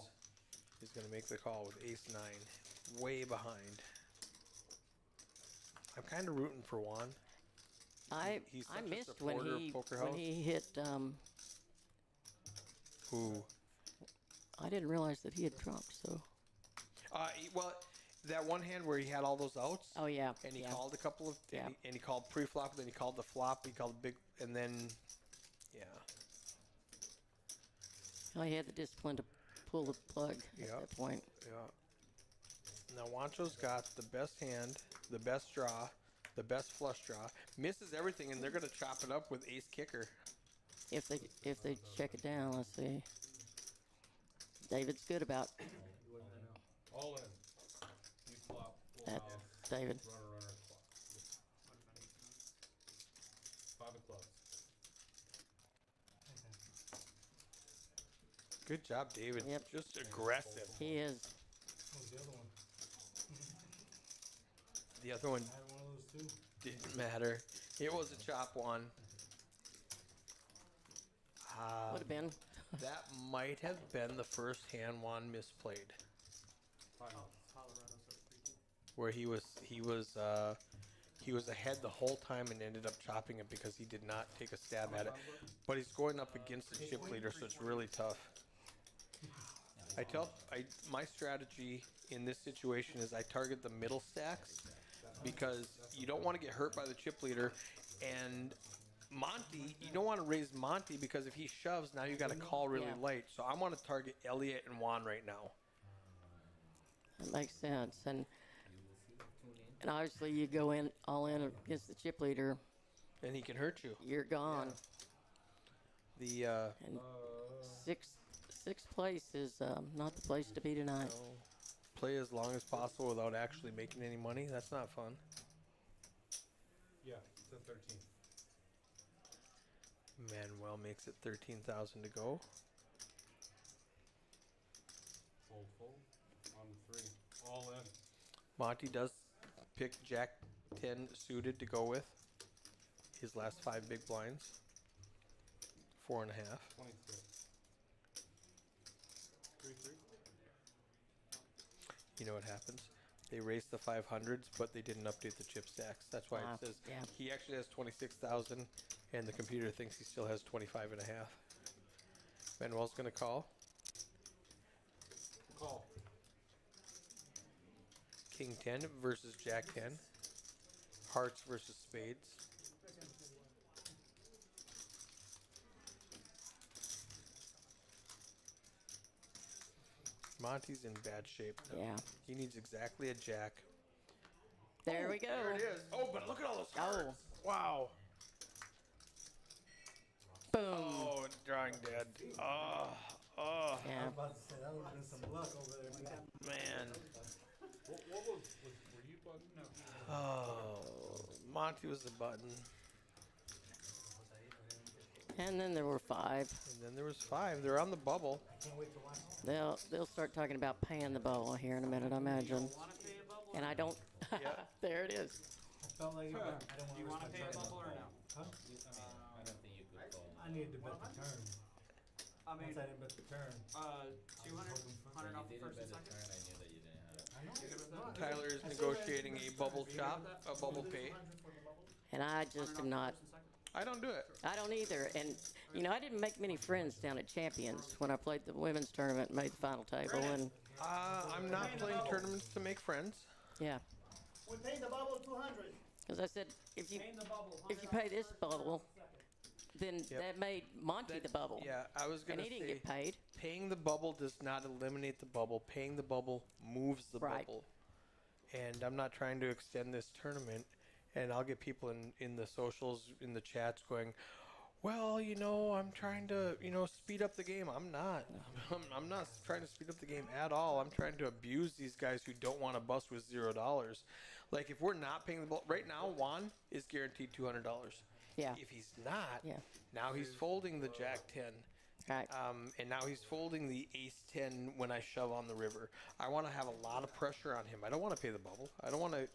is going to make the call with ace 9. Way behind. I'm kind of rooting for Juan. I He's such I a missed when supporter of he Poker when House. he hit. Who? I didn't realize that he had dropped. So. Well, that one hand where he had all those outs. Oh yeah. And he yeah. called a couple of, Yeah. and he called pre-flop, then he called the flop, he called big, and then, yeah. Well, he had the discipline to pull the plug Yep. at that point. Yeah. Now Wancho's got the best hand, the best draw, the best flush draw, misses everything, and they're gonna chop it up with ace kicker. If they check it down, let's see. David's good about All in. You flop, full that. house, David. runner, flop. 5 of clubs. Good job, David. Yep. Just aggressive. He is. What was the other one? The other one I had one of those too. didn't matter. It was a chop one. Would have been. That might have been the first hand Juan misplayed, where he was ahead the whole time and ended up chopping it because he did not take a stab at it. But he's going up against the chip leader, so it's really tough. My strategy in this situation is I target the middle stacks because you don't want to get hurt by the chip leader, and Monty, you don't want to raise Monty because if he shoves, now you got to call really Yeah. late. So I want to target Elliot and Juan right now. That makes sense. And obviously you go in all in against the chip leader, And he can hurt you. you're gone. The And sixth place is not the place to be tonight. play as long as possible without actually making any money. That's not fun. Yeah, it's a 13. Manuel makes it 13,000 to go. Fold. On 3. All in. Monty does pick Jack 10 suited to go with. His last 5 big blinds. 4.5. 23. 3-3. You know what happens? They raced the 500s, but they didn't update the chip stacks. That's why it says Yeah. he actually has 26,000, and the computer thinks he still has 25.5. Manuel's gonna call. Call. King 10 versus Jack 10. Hearts versus spades. Monty's in bad shape. Yeah. He needs exactly a jack. There we go. There it is. Oh, but look at all those cards. Wow. Boom. Oh, drawing dead. Oh, Yeah. About to say, that would have been some luck over there. man. What was were you button? No. Oh, Monty was the button. And then there were 5. And then there was 5. They're on the bubble. Can't wait to watch it. They'll start talking about paying the bubble here in a minute, I imagine. Want to pay a bubble? And I don't. Yeah. There it is. I felt like it, but I don't Do you want to pay a bubble or no? Huh? I don't think you could call. I needed to bet the turn. I mean, Once I didn't bet the turn. 200, 100 off the You first didn't and bet the second. turn, I knew that you didn't have it. I know. You good with No, that? Tyler is negotiating a bubble chop, a bubble pay. And I just am not. I don't do it. I don't either. And, you know, I didn't make many friends down at Champions when I played the women's tournament and made the final table. And, I'm not playing tournaments to make friends. yeah. We paid the bubble 200. Because I said, if you pay this bubble, then Yep. that made Monty That- the bubble. Yeah, I was And gonna he didn't say, get paid. paying the bubble does not eliminate the bubble. Paying the bubble moves the Right. bubble. And I'm not trying to extend this tournament. And I'll get people in the socials, in the chats going, well, you know, I'm trying to, you know, speed up the game. I'm not. I'm not trying to speed up the game at all. I'm trying to abuse these guys who don't want to bust with $0. Like, if we're not paying the ball, right now, Juan is guaranteed $200. Yeah. If he's not, Yeah. now he's folding the Jack 10. Right. And now he's folding the Ace 10 when I shove on the river. I want to have a lot of pressure on him. I don't want to pay the bubble. I don't want to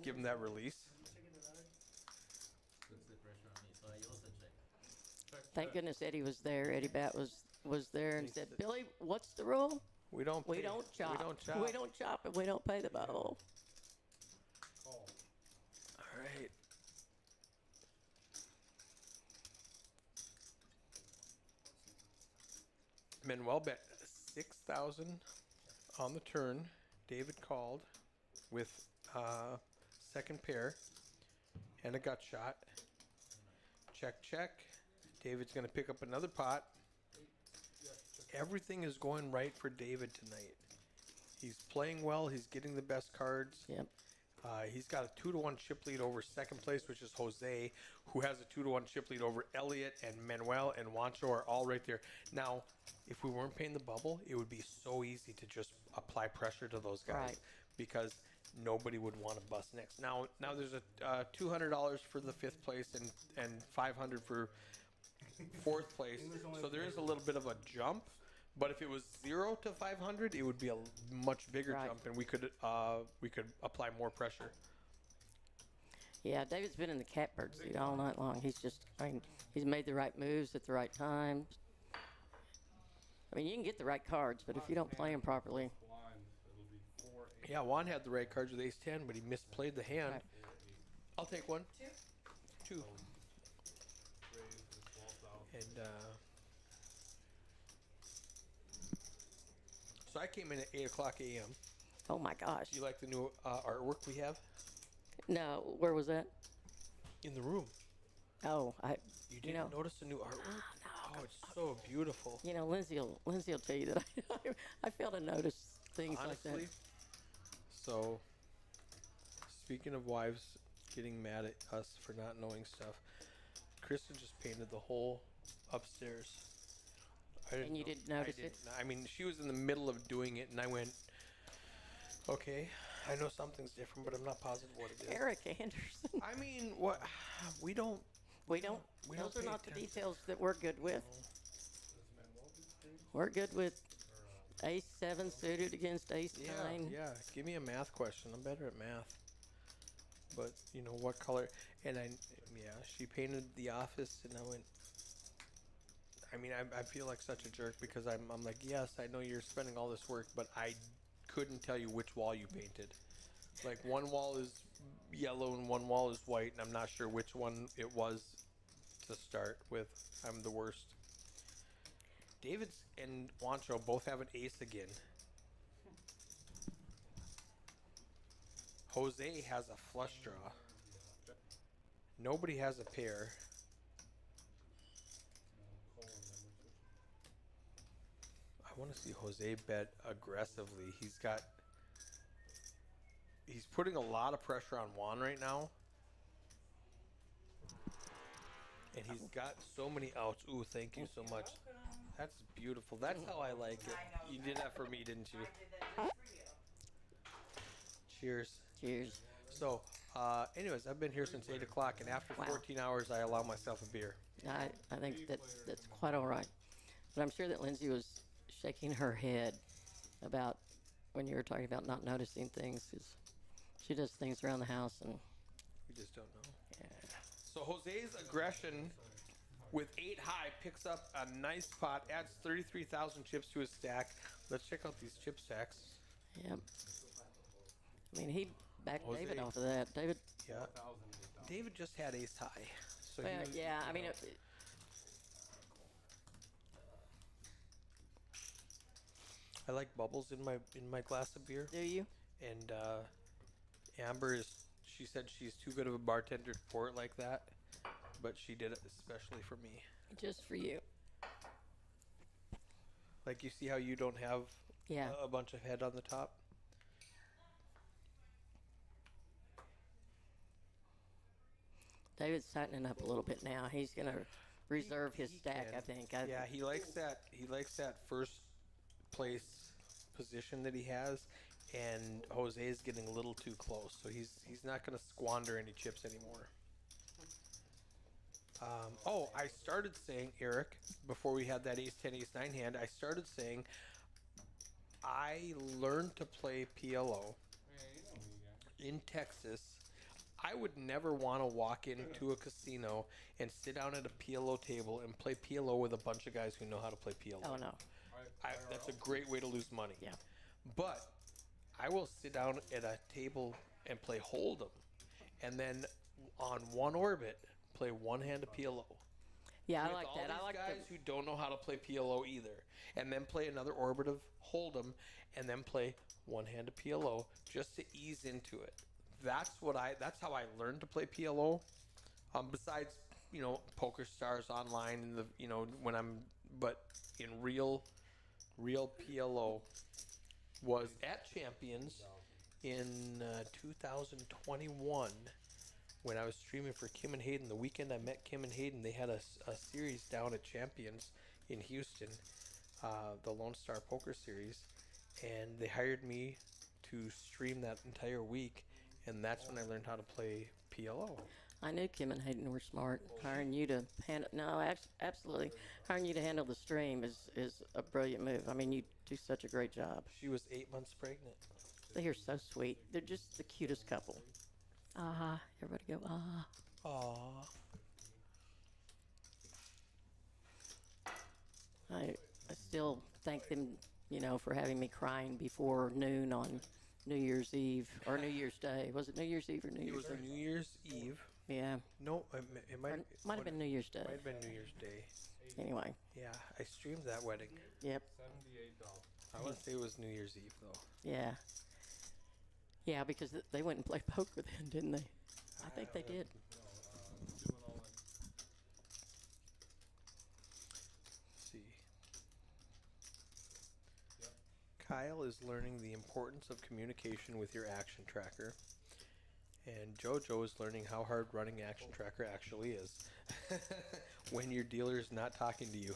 give him that release. Thank goodness Eddie was there. Eddie Bat was there and He said, said- Billy, what's the rule? We don't. We pay- don't chop. We don't chop. We don't chop and we don't pay the bowl. Call. All right. Manuel bet 6,000 on the turn. David called with second pair and a gut shot. Check, check. David's going to pick up another pot. Everything is going right for David tonight. He's playing well. He's getting the best cards. Yep. He's got a 2-1 chip lead over second place, which is Jose, who has a 2-1 chip lead over Elliot, and Manuel and Juancho are all right there. Now, if we weren't paying the bubble, it would be so easy to just apply pressure to those guys Right. because nobody would want to bust next. Now there's a $200 for the fifth place and $500 for fourth place. So there is a little bit of a jump. But if it was 0 to 500, it would be a much bigger Right. jump, and we could apply more pressure. Yeah, David's been in the catbird seat all night long. He's made the right moves at the right time. I mean, you can get the right cards, but if you don't play them properly, Blind, it'll be 4, 8. Yeah, Juan had the right cards with ace-10, but he misplayed the hand. Right. I'll take one. Two. Raise to 12,000. And so I came in at 8 o'clock a.m. oh my gosh. Do you like the new artwork we have No, where was that? in the room? Oh, You didn't notice the new artwork? Oh, it's so beautiful. Lindsay will tell you that I fail to notice things Honestly. like that. So, speaking of wives getting mad at us for not knowing stuff, Kristen just painted the whole upstairs. And you didn't notice it? I mean, she was in the middle of doing it, and I went, okay, I know something's different, but I'm not positive what it is. Eric Anderson. I mean, what? We don't. We don't. We don't Those are pay not the attention. details that we're good with. We're good with ace 7 suited against ace 9. Yeah. Give me a math question. I'm better at math. But what color? And she painted the office, and I went. I mean, I feel like such a jerk because I'm like, yes, I know you're spending all this work, but I couldn't tell you which wall you painted. Like one wall is yellow and one wall is white, and I'm not sure which one it was to start with. I'm the worst. David's and Juancho both have an ace again. Jose has a flush draw. Nobody has a pair. I want to see Jose bet aggressively. He's putting a lot of pressure on Juan right now. And he's got so many outs. Ooh, thank you so much. That's beautiful. That's how I like it. You did that for me, didn't you? Cheers. Cheers. So, anyways, I've been here since 8 o'clock, and after Wow. 14 hours, I allow myself a beer. I think that's quite all right. But I'm sure that Lindsay was shaking her head about when you were talking about not noticing things, 'cause she does things around the house and We just don't know. So Jose's aggression with 8 high picks up a nice pot, adds 33,000 chips to his stack. Let's check out these chip stacks. yep. I mean, he backed Jose. David off of that. David, Yeah. David just had ace high. So well, he, yeah, I mean, I like bubbles in my glass of beer. do you? And Amber she said she's too good of a bartender to pour it like that, but she did it especially for me. Just for you. Like, you see how you don't have Yeah. a bunch of head on the top? David's tightening up a little bit now. He's gonna reserve his He stack, can. I think. Yeah, he likes that. He likes that first place position that he has, and Jose is getting a little too close, so he's not going to squander any chips anymore. I started saying, Eric, before we had that ace 10 ace 9 hand, I started saying I learned to play PLO in Texas. I would never want to walk into a casino and sit down at a PLO table and play PLO with a bunch of guys who know how to play PLO. Oh, no. That's a great way to lose money. Yeah. But I will sit down at a table and play Hold'em, and then on one orbit play one hand of PLO. Yeah, I With like all that. I these like guys who don't know how to play PLO either, and then play another orbit of Hold'em, and then play one hand of PLO just to ease into it. That's how I learned to play PLO. Besides, Poker Stars online and but in real PLO was at Champions in 2021 when I was streaming for Kim and Hayden. The weekend I met Kim and Hayden, they had a series down at Champions in Houston, the Lone Star Poker Series, and they hired me to stream that entire week, and that's when I learned how to play PLO. I knew Kim and Hayden were smart. Hiring you to handle, absolutely. Hiring you to handle the stream is a brilliant move. I mean, you do such a great job. She was 8 months pregnant. They're so sweet. They're just the cutest couple. Everybody go, Aww. I still thank them, for having me crying before noon on New Year's Eve or New Year's Day. Was it New Year's Eve or New It Year's was Day? New Year's Eve. Yeah. No, it might Might have been New Year's Day. Might have been New Year's Day. Anyway. Yeah, I streamed that wedding. Yep. $78. I want to say it was New Year's Eve though. Yeah. Yeah, because they went and played poker then, didn't they? I think they did. Let's see. Kyle is learning the importance of communication with your action tracker. And JoJo is learning how hard running Action Tracker actually is when your dealer is not talking to you.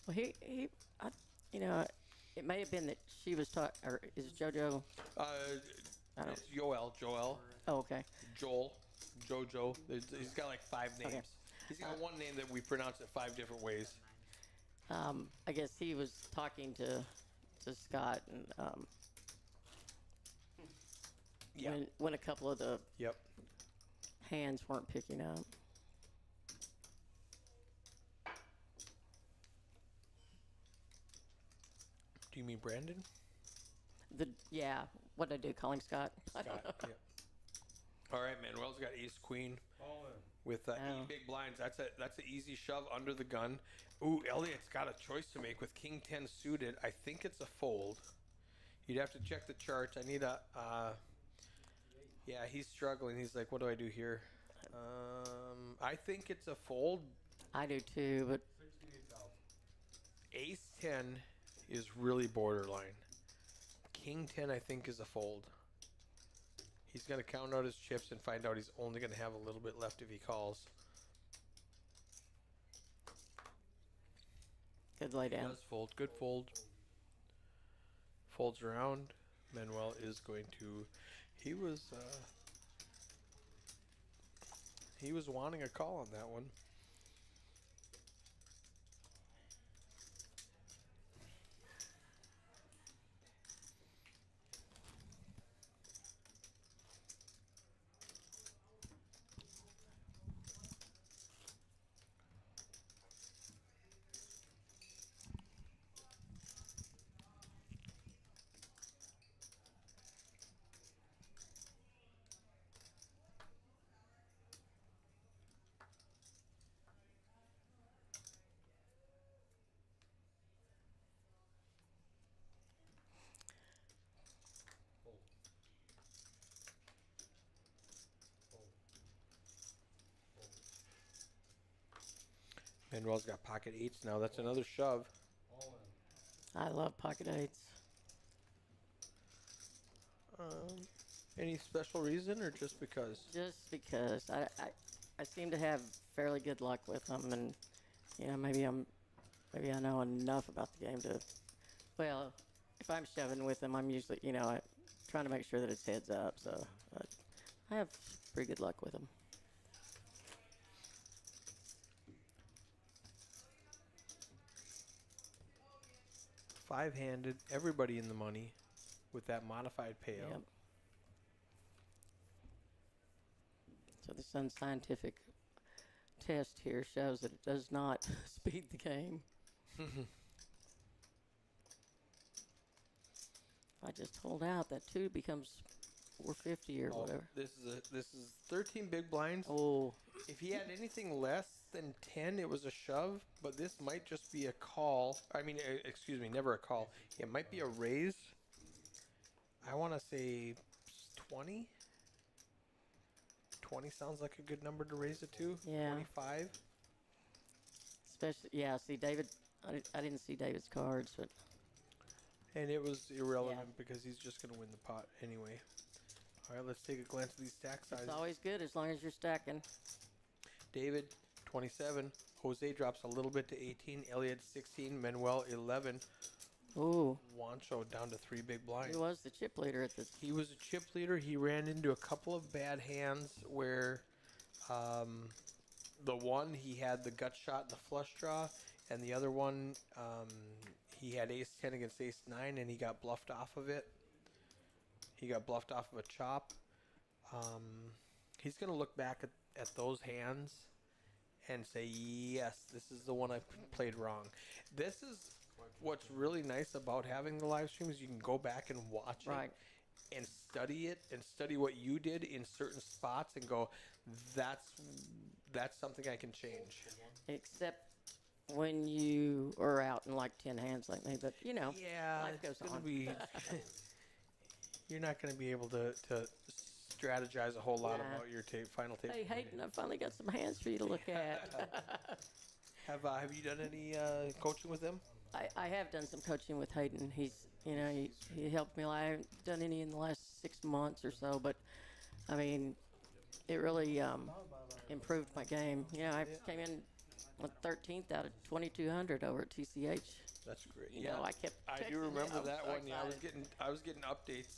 Well, it may have been that she was talking, or is JoJo? It's Joel. Oh, okay. Joel. JoJo. He's got like 5 names. Okay. He's got one name that we pronounce it 5 different ways. I guess he was talking to Scott, and Yeah. when a couple of the Yep. hands weren't picking up. Do you mean Brandon? What did I do? Call him Scott? I don't know. Scott. Yep. All right, Manuel's got Ace Queen with Oh. 8 big blinds. That's an easy shove under the gun. Ooh, Elliot's got a choice to make with King 10 suited. I think it's a fold. You'd have to check the charts. I need a. Yeah, he's struggling. He's like, what do I do here? I think it's a fold. I do too, but Ace 10 is really borderline. King 10, I think, is a fold. He's going to count out his chips and find out he's only going to have a little bit left if he calls. good lay He down. does fold. Good fold. Folds around. Manuel is going to... He was wanting a call on that one. Manuel's got pocket 8s now. That's another shove. I love pocket 8s. Any special reason or just because? Just because I seem to have fairly good luck with them, and maybe I know enough about the game to. Well, if I'm shoving with them, I'm usually trying to make sure that it's heads up. So I have pretty good luck with them. Five-handed, everybody in the money with that modified payout. Yep. So this unscientific test here shows that it does not speed the game. If I just hold out, that 2 becomes 450 or Oh, whatever. this is 13 big blinds. Oh, If he had anything less than 10, it was a shove, but this might just be a call. I mean, excuse me, never a call. It might be a raise. I want to say 20. 20 sounds like a good number to raise it to. Yeah. 25. especially, yeah, see, David, I didn't see David's cards, but And it was irrelevant because he's just going to win the pot anyway. All right, let's take a glance at these stack sizes. it's always good as long as you're stacking. David, 27. Jose drops a little bit to 18. Elliot, 16. Manuel, 11. Ooh, Juancho down to 3 big blinds. he was the chip leader at the. He was a chip leader. He ran into a couple of bad hands where the one he had the gut shot and the flush draw, and the other one he had ace 10 against ace 9, and he got bluffed off of it. He got bluffed off of a chop. He's going to look back at those hands and say, yes, this is the one I played wrong. This is what's really nice about having the live stream is you can go back and watch Right. it and study it and study what you did in certain spots and go, that's something I can change. Except when you are out in like 10 hands like me, but you know, Yeah, life goes it's gonna on. be. You're not going to be able to strategize a whole lot Nah. about your final table. Hey, Hayden, I finally got some hands for you to look at. Have you done any coaching with them? I have done some coaching with Hayden. He's, you know, he helped me. I haven't done any in the last 6 months or so, but I mean, it really improved my game. You know, I came in with 13th out of 2,200 over at TCH. That's great. You know, I kept. I do texting remember him. that so one. Yeah, excited. I was getting updates.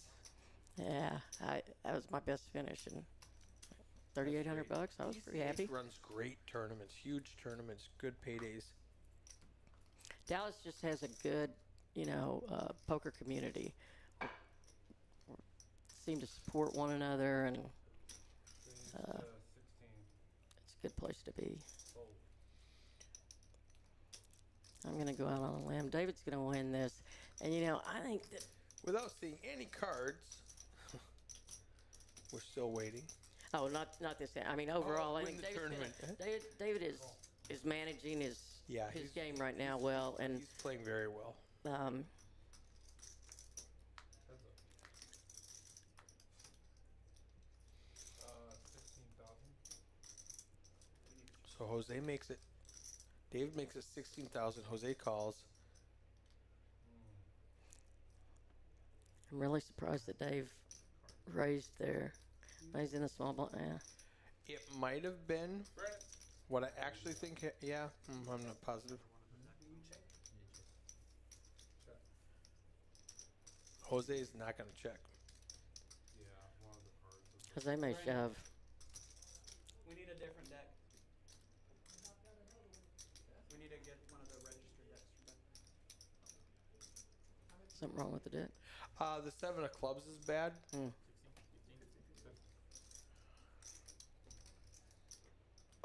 Yeah, that was my best finish, and $3,800 bucks. I was pretty happy. Runs great tournaments, huge tournaments, good paydays. Dallas just has a good, you know, poker community. Seem to support one another, and It's 16. it's a good place to be. Sold. I'm gonna go out on a limb. David's gonna win this, and you know, I think that. Without seeing any cards, we're still waiting. Oh, not this. I mean, overall, I win think the tournament. David is managing his Yeah, his he's- game right now well, and He's playing very well. Heads up. $16,000. So Jose makes it. David makes it 16,000. Jose calls. I'm really surprised that Dave raised there. He's in a small blind. Yeah. It might have been what I actually think. Yeah, I'm not positive. Jose is not going to check. Yeah, one of the cards. Because they may shove. We need a different deck. We need to get one of the registered decks from back. Something wrong with the deck. The 7 of clubs is bad.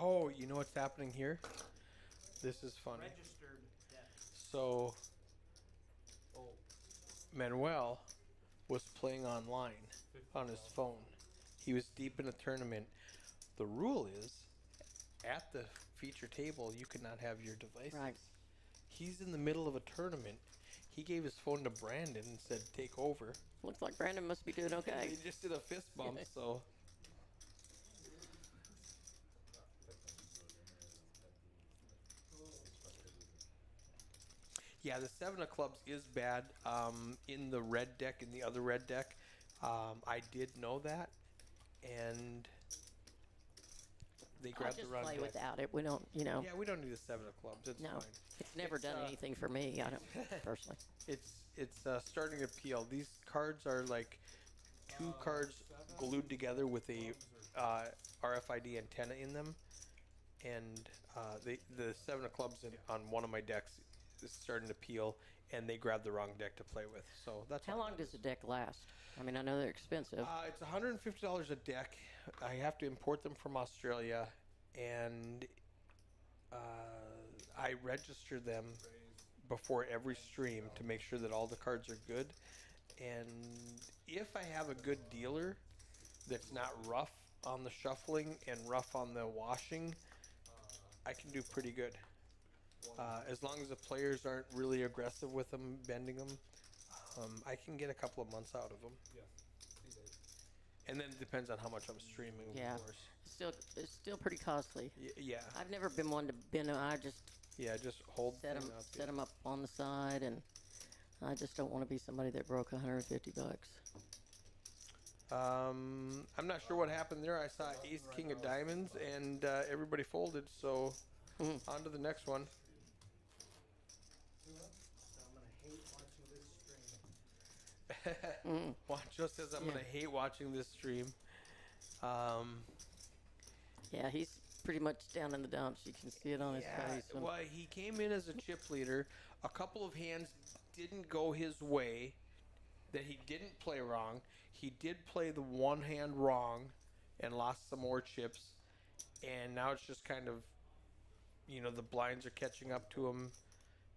Oh, you know what's happening here? This is funny. Registered deck. So, Manuel was playing online on his phone. He was deep in a tournament. The rule is, at the feature table, you cannot have your devices. Right. He's in the middle of a tournament. He gave his phone to Brandon and said, take over. Looks like Brandon must be doing okay. They just did a fist bump, so. Yeah, the 7 of clubs is bad in the red deck, in the other red deck. I did know that, and they I'll grabbed just the run play deck. without it. We don't, you know. Yeah, we don't need a 7 of clubs. It's No. fine. It's never It's, done anything for me. I don't personally. It's starting to peel. These cards are like 2 cards glued together with a RFID antenna in them, and the 7 of clubs on one of my decks is starting to peel, and they grab the wrong deck to play with. So that's How all long that does is. a deck last? I mean, I know they're expensive. It's $150 a deck. I have to import them from Australia, and I register them before every stream to make sure that all the cards are good. And if I have a good dealer that's not rough on the shuffling and rough on the washing, I can do pretty good. As long as the players aren't really aggressive with them, bending them, I can get a couple of months out of them. And then it depends on how much I'm streaming, Yeah. of course. It's still pretty costly. Yeah. I've never been one to bend them. I just Yeah, just hold set them them up on the side, and I just don't want to be somebody that broke $150. I'm not sure what happened there. I saw Ace King of Diamonds, and everybody folded. So on to the next one. So I'm gonna hate watching this stream. Wancho says I'm gonna hate watching this stream. Yeah, he's pretty much down in the dumps. You can see it on his face. Well, he came in as a chip leader. A couple of hands didn't go his way that he didn't play wrong. He did play the one hand wrong and lost some more chips. And now it's just kind of, the blinds are catching up to him,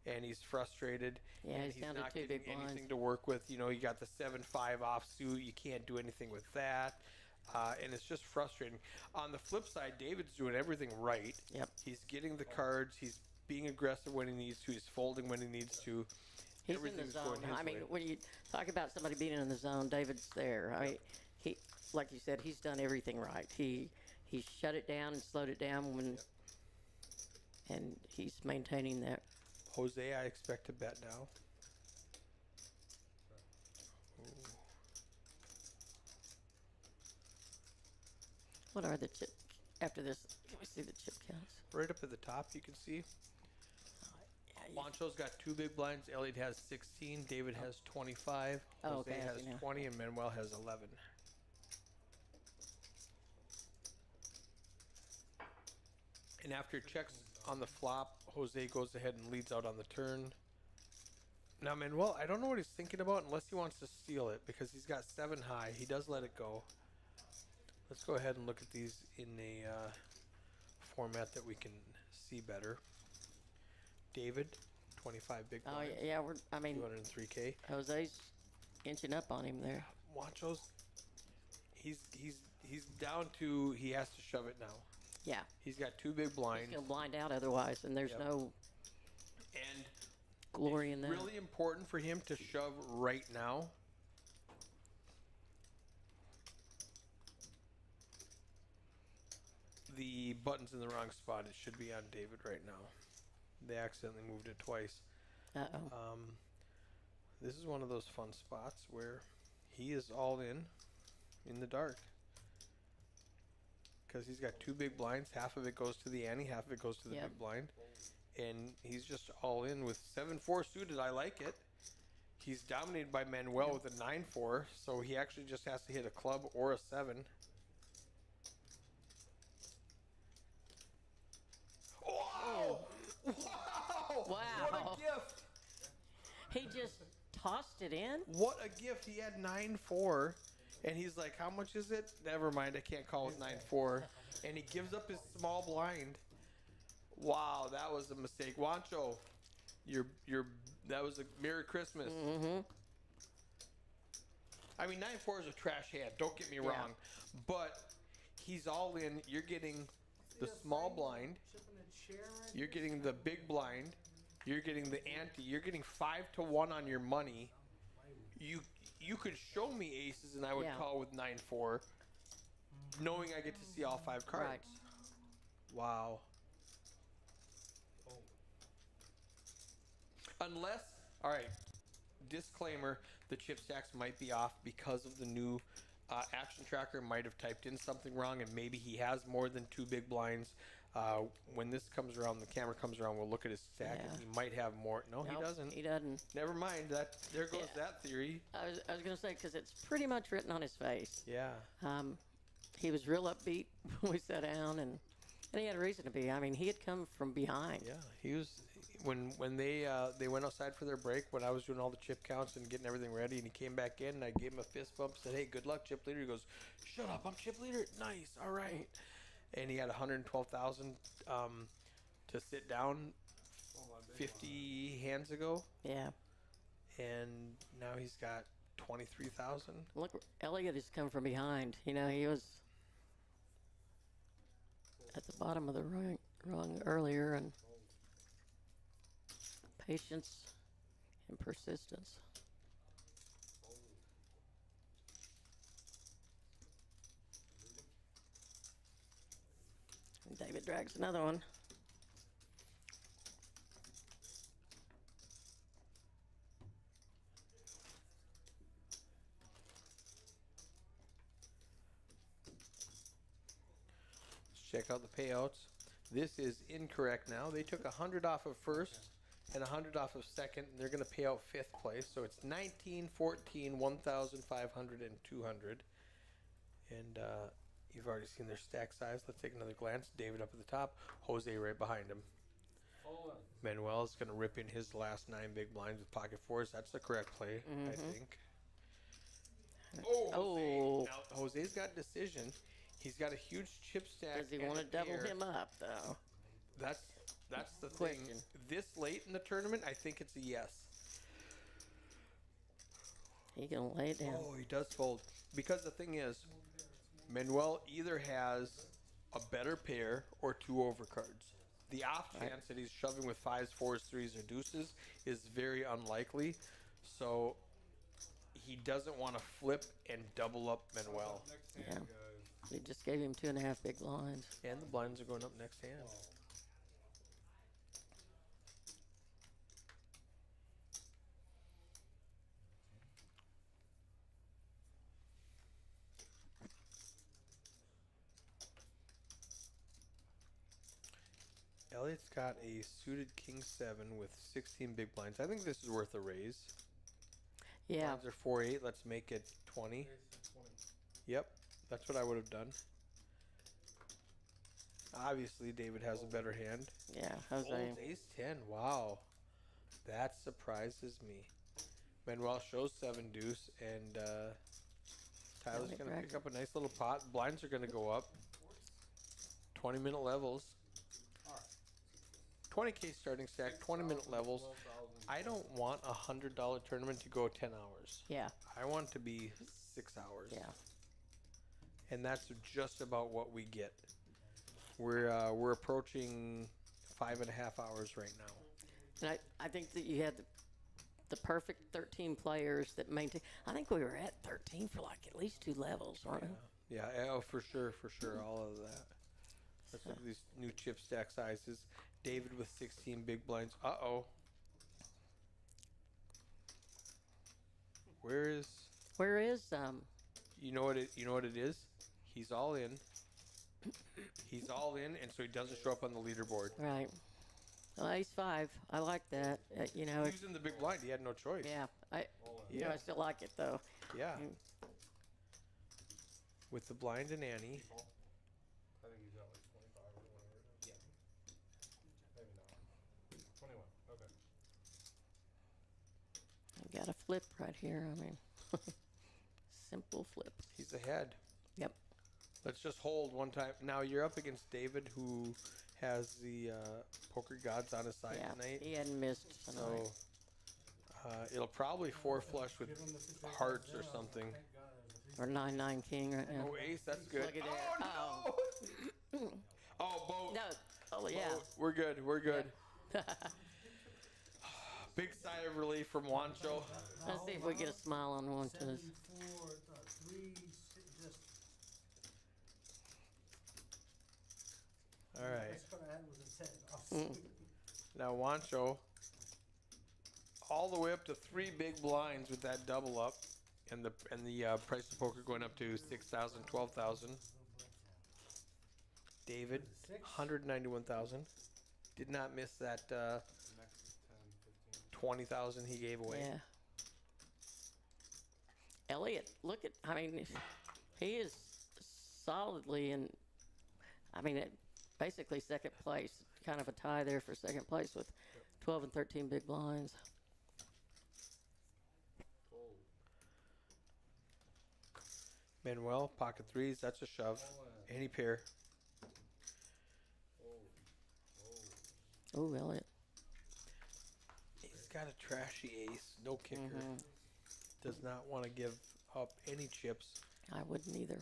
and he's frustrated. Yeah, and he's down to not 2 getting big blinds. anything to work with. You got the 7-5 offsuit. You can't do anything with that. And it's just frustrating. On the flip side, David's doing everything right. Yep. He's getting the cards. He's being aggressive when he needs to. He's folding when he needs to. He's in the Everything's zone. going his I mean, way. when you talk about somebody being in the zone, David's there. I mean, he, like you said, he's done everything right. He shut it down and slowed it down and he's maintaining that. Jose, I expect to bet now. What are the chip after this? Can we see the chip counts? Right up at the top, you can see. Yeah, Wancho's got 2 big blinds. Elliot has 16. David has 25. Oh, Jose okay, I has see now. 20, and Manuel has 11. And after checks on the flop, Jose goes ahead and leads out on the turn. Now, Manuel, I don't know what he's thinking about unless he wants to steal it, because he's got 7 high. He does let it go. Let's go ahead and look at these in a format that we can see better. David, 25 big Oh blinds. yeah, I mean, 203K. Jose's inching up on him there. Wancho's, he's down to, he has to shove it now. Yeah, He's got 2 big blinds. he's gonna blind out otherwise, and there's Yep. no And glory in that. really important for him to shove right now. The button's in the wrong spot. It should be on David right now. They accidentally moved it twice. Uh-oh. This is one of those fun spots where he is all in the dark. Because he's got 2 big blinds. Half of it goes to the ante, half of it goes to the Yep. big blind. And he's just all in with 7-4 suited. I like it. He's dominated by Manuel with a 9-4, so he actually just has to hit a club or a 7. Wow! Wow! Wow. What a gift! He just tossed it in. What a gift! He had 9-4, and he's like, "How much is it?" Never mind, I can't call it 9-4. And he gives up his small blind. Wow, that was a mistake, Wancho. That was a Merry Christmas. Mm-hmm. I mean, 9-4 is a trash hand. Don't get me wrong, but he's all in. You're getting the small blind. Chipping a chair right You're getting the big blind. You're getting the ante. You're getting 5-1 on your money. You could show me aces, and I would Yeah. call with 9-4, knowing I get to see all 5 cards. Right. Wow. Unless, all right, disclaimer, the chip stacks might be off because of the new action tracker. Might have typed in something wrong, and maybe he has more than 2 big blinds. When this comes around, the camera comes around, we'll look at his stack, and Yeah. he might have more. No, he Nope, doesn't. He doesn't. Never mind. There goes Yeah. that theory. I was gonna say, because it's pretty much written on his face. Yeah. He was real upbeat when we sat down, and he had a reason to be. I mean, he had come from behind. Yeah, he was. when they went outside for their break, when I was doing all the chip counts and getting everything ready, and he came back in, and I gave him a fist bump, said, "Hey, good luck, chip leader." He goes, "Shut up, I'm chip leader." Nice, all right. And he had 112,000 to sit down 50 hands ago, Yeah. and now he's got 23,000. Look, Elliot has come from behind. You know, he was at the bottom of the rung earlier, and patience and persistence. And David drags another one. Check out the payouts. This is incorrect now. They took 100 off of first and 100 off of second, and they're going to pay out fifth place. So it's 19, 14, 1,500, and 200. And you've already seen their stack size. Let's take another glance. David up at the top. Jose right behind him. Manuel is going to rip in his last 9 big blinds with pocket fours. That's the correct play, I think. Oh, now Jose's got decision. He's got a huge chip stack. Does he want to double him up, though? That's the Question. thing. This late in the tournament, I think it's a yes. He can lay it down. Oh, he does fold. Because the thing is, Manuel either has a better pair or 2 overcards. The off chance that he's shoving with 5s, 4s, 3s, or deuces is very unlikely. So he doesn't want to flip and double up Manuel. Yeah. He just gave him 2.5 big blinds. And the blinds are going up next hand. Elliot's got a suited king 7 with 16 big blinds. I think this is worth a raise. Yeah. Blinds are 4-8. Let's make it 20. Yep, that's what I would have done. Obviously, David has a better hand. Yeah, Jose. Folds ace 10. Wow. That surprises me. Manuel shows 7 deuce, and Tyler's going to pick up a nice little pot. Blinds are going to go up. 20-minute levels. 20K starting stack, 20-minute levels. I don't want a $100 tournament to go 10 hours. Yeah. I want it to be 6 hours. Yeah. And that's just about what we get. We're approaching 5.5 hours right now. And I think that you had the perfect 13 players that maintain. I think we were at 13 for like at least 2 levels, weren't we? Yeah, oh, for sure, all of that. Let's look at these new chip stack sizes. David with 16 big blinds. Uh-oh. Where is You know what it is? He's all in. He's all in, and so he doesn't show up on the leaderboard. Right. Well, ace 5. I like that. You know, He's in the big blind. He had no choice. yeah. I still like it though. Yeah. With the blind and Annie. I think he's got like 25 or whatever it is. Yeah. Maybe not. 21. Okay. I got a flip right here. I mean, simple flip. He's ahead. Yep. Let's just hold one time. Now you're up against David, who has the poker gods on his side Yeah. tonight. He hadn't missed tonight. So it'll probably 4 flush with hearts or something. Or 9-9 king right now. Oh, ace, that's good. Look at that. Oh, no! Oh, boat. No. Oh, yeah. Boat. We're good. We're good. Big sigh of relief from Juancho. Let's see if we get a smile on one to us. 74, 3, just. All right. That's what I had was a 10. Mm. Now Juancho, all the way up to 3 big blinds with that double up, and the price of poker going up to 6,000, 12,000. David, 191,000. Did not miss that Next is 10, 15. 20,000 he gave away. Yeah. Elliot, look at, I mean, he is solidly in, basically second place. Kind of a tie there for second place with 12 and 13 big blinds. Fold. Manuel, pocket threes, that's a shove. Any pair. Fold. Fold. Ooh, Elliot. He's got a trashy ace, no kicker. Mm-hmm. Does not want to give up any chips. I wouldn't either.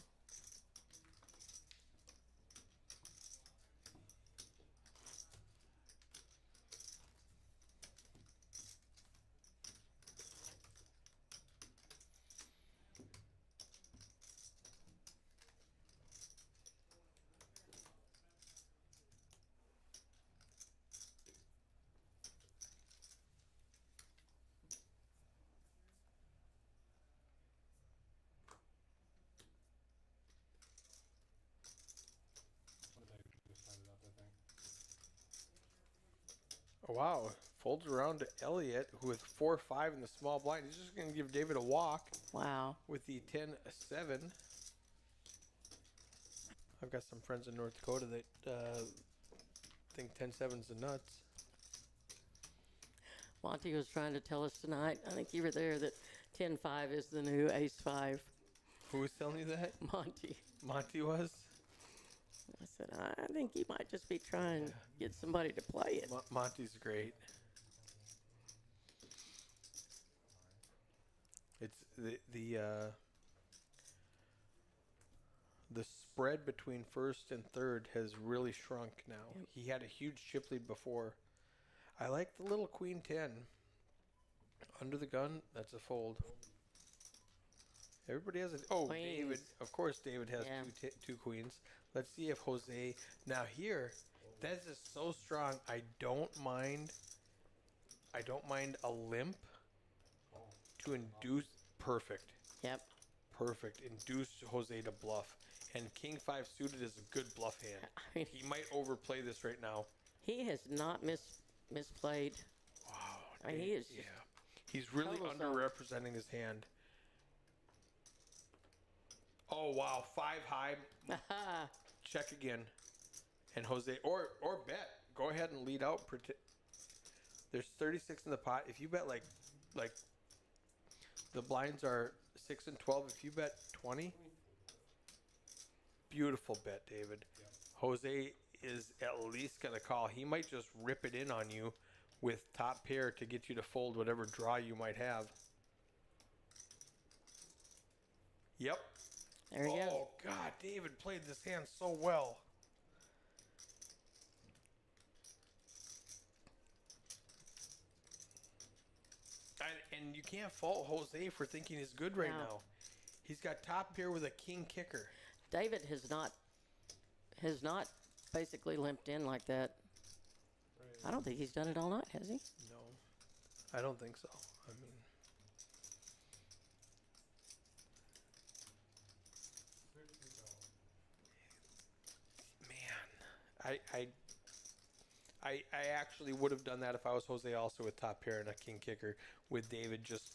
What did I just find it up, I think? Oh, wow. Folds around to Elliott, who with 4-5 in the small blind. He's just going to give David a walk Wow. with the 10-7. I've got some friends in North Dakota that think 10-7's the nuts. Monty was trying to tell us tonight, I think you were there, that 10-5 is the new ace-5. Who was telling you that? Monty. Monty was? I said, I think he might just be trying to get somebody to play it. Monty's great. It's the spread between first and third has really shrunk now. Yep. He had a huge chip lead before. I like the little queen 10. Under the gun, that's a fold. Everybody has a... Oh, Queens. David. Of course David has Yeah. two queens. Let's see if Jose... Now here, that is just so strong. I don't mind a limp to induce... Perfect. Yep. Perfect. Induce Jose to bluff. And King 5 suited is a good bluff hand. I mean, He might overplay this right now. he has not misplayed. Wow. I mean, he is Yeah. He's really total underrepresenting his hand. Oh, wow. 5 high. Check again. And Jose, or bet. Go ahead and lead out. There's 36 in the pot. If you bet like the blinds are 6 and 12. If you bet 20, beautiful bet, David. Yeah. Jose is at least going to call. He might just rip it in on you with top pair to get you to fold whatever draw you might have. Yep. There he goes. Oh, God, David played this hand so well. And you can't fault Jose for thinking he's good right No. now. He's got top pair with a king kicker. David has not basically limped in like that. I don't think he's done it all night, has he? No, I don't think so. I mean, man, I actually would have done that if I was Jose also with top pair and a king kicker with David just,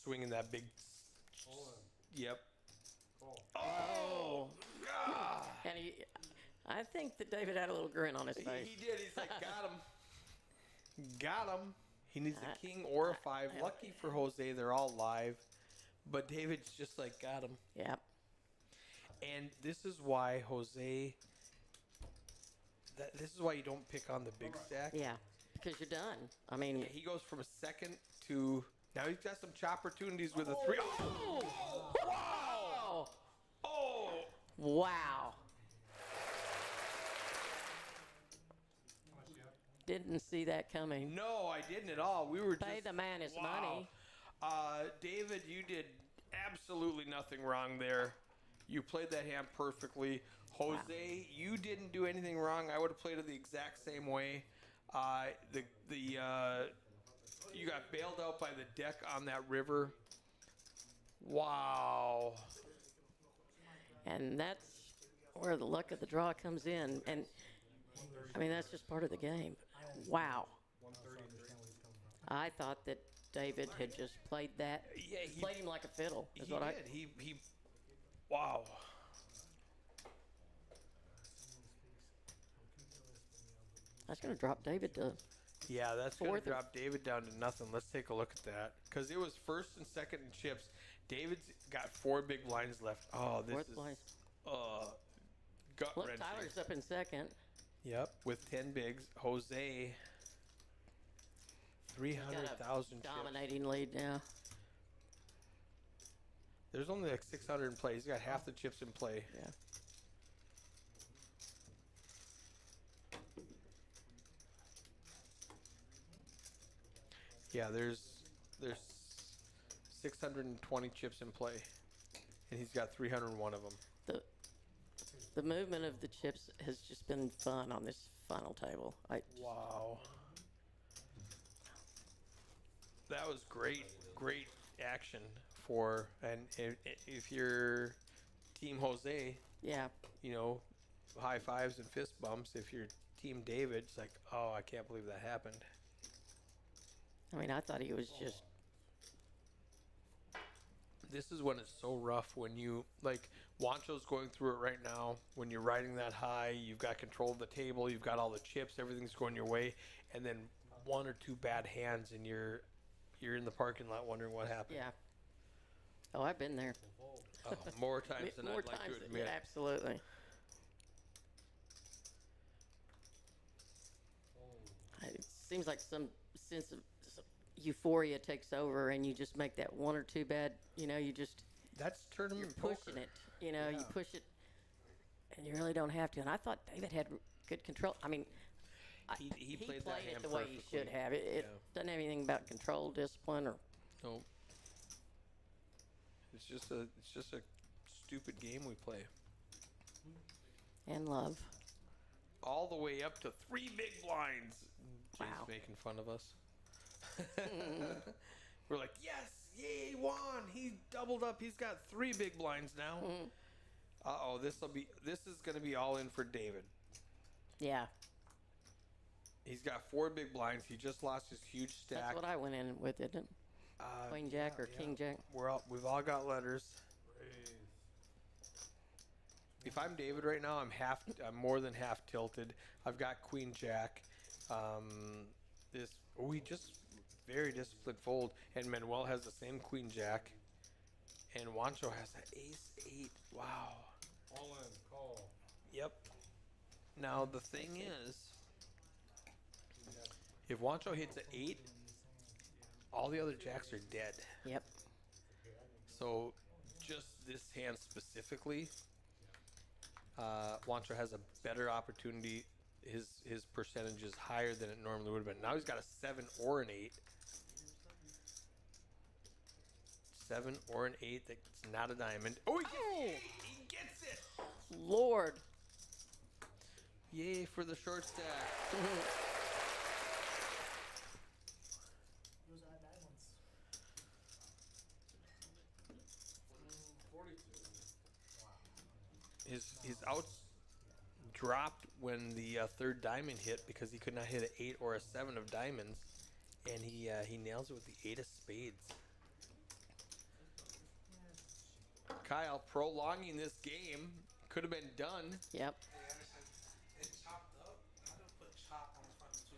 swinging that big. Yep. Oh. God. And I think that David had a little grin on his face. He did. He's like, got him. Got him. He needs a king or a 5. Lucky for Jose, they're all live. But David's just like, got him. Yep. And this is why Jose... This is why you don't pick on the big stack. Yeah, because you're done. I mean... Yeah, he goes from a second to... Now he's got some chop opportunities with a 3. Oh! Wow! Oh! Wow. Didn't see that coming. No, I didn't at all. We were Pay just... the man his money. David, you did absolutely nothing wrong there. You played that hand perfectly. Jose, you didn't do anything wrong. I would have played it the exact same way. You got bailed out by the deck on that river. Wow. And that's where the luck of the draw comes in. And, I mean, that's just part of the game. Wow. I thought that David had just played that. Yeah, he played him like a fiddle. Is He what did. He. Wow. That's going to drop David to Yeah, that's going Fourth to or- drop David down to nothing. Let's take a look at that. Because it was first and second in chips. David's got 4 big blinds left. Oh, this Fourth is place. gut Look, wrenching. Tyler's up in second. Yep, with 10 bigs. Jose, Got 300,000 a chips. dominating lead now. There's only like 600 in play. He's got half the chips in play. Yeah. Yeah, there's 620 chips in play, and he's got 301 of them. The movement of the chips has just been fun on this final table. Wow. That was great action for, and if you're Team Jose, Yeah. you know, high fives and fist bumps. If you're Team David, it's like, oh, I can't believe that happened. I mean, I thought he was just. This is when it's so rough when you, like, Wancho's going through it right now. When you're riding that high, you've got control of the table, you've got all the chips, everything's going your way, and then 1 or 2 bad hands, and you're in the parking lot wondering what happened. Yeah. Oh, I've been there. More times than More I'd like times to than- admit. yeah, absolutely. It seems like some sense of euphoria takes over, and you just make that 1 or 2 bad. You know, you just That's tournament you're poker. pushing it. You know, you Yeah. push it, and you really don't have to. And I thought David had good control. I mean, He played that it hand the way he perfectly. should have. It Yeah. doesn't have anything about control, discipline, or No. It's just a stupid game we play. and love. All the way up to 3 big blinds. Jay's Wow. making fun of us. We're like, yes, yay, won. He doubled up. He's got 3 big blinds now. Uh-oh, this is going to be all in for David. Yeah, He's got 4 big blinds. He just lost his huge stack. that's what I went in with, isn't it? Queen Jack or King Jack? We've all got letters. If I'm David right now, I'm more than half tilted. I've got Queen Jack. We just very disciplined fold, and Manuel has the same Queen Jack, and Wancho has an Ace 8. Wow. All in, call. Yep. Now the thing is, if Wancho hits an 8, all the other jacks are dead. Yep. So, just this hand specifically, Wancho has a better opportunity. His percentage is higher than it normally would have been. Now he's got a 7 or an 8. 7 or an 8 that's not a diamond. Oh, he gets it! Lord. Yay for the short stack. Those are diamonds. 42. His outs dropped when the 3rd diamond hit because he could not hit an 8 or a 7 of diamonds, and he nails it with the 8 of spades. Kyle prolonging this game could have been done. Yep. It chopped up. How do I put chop on the front of 2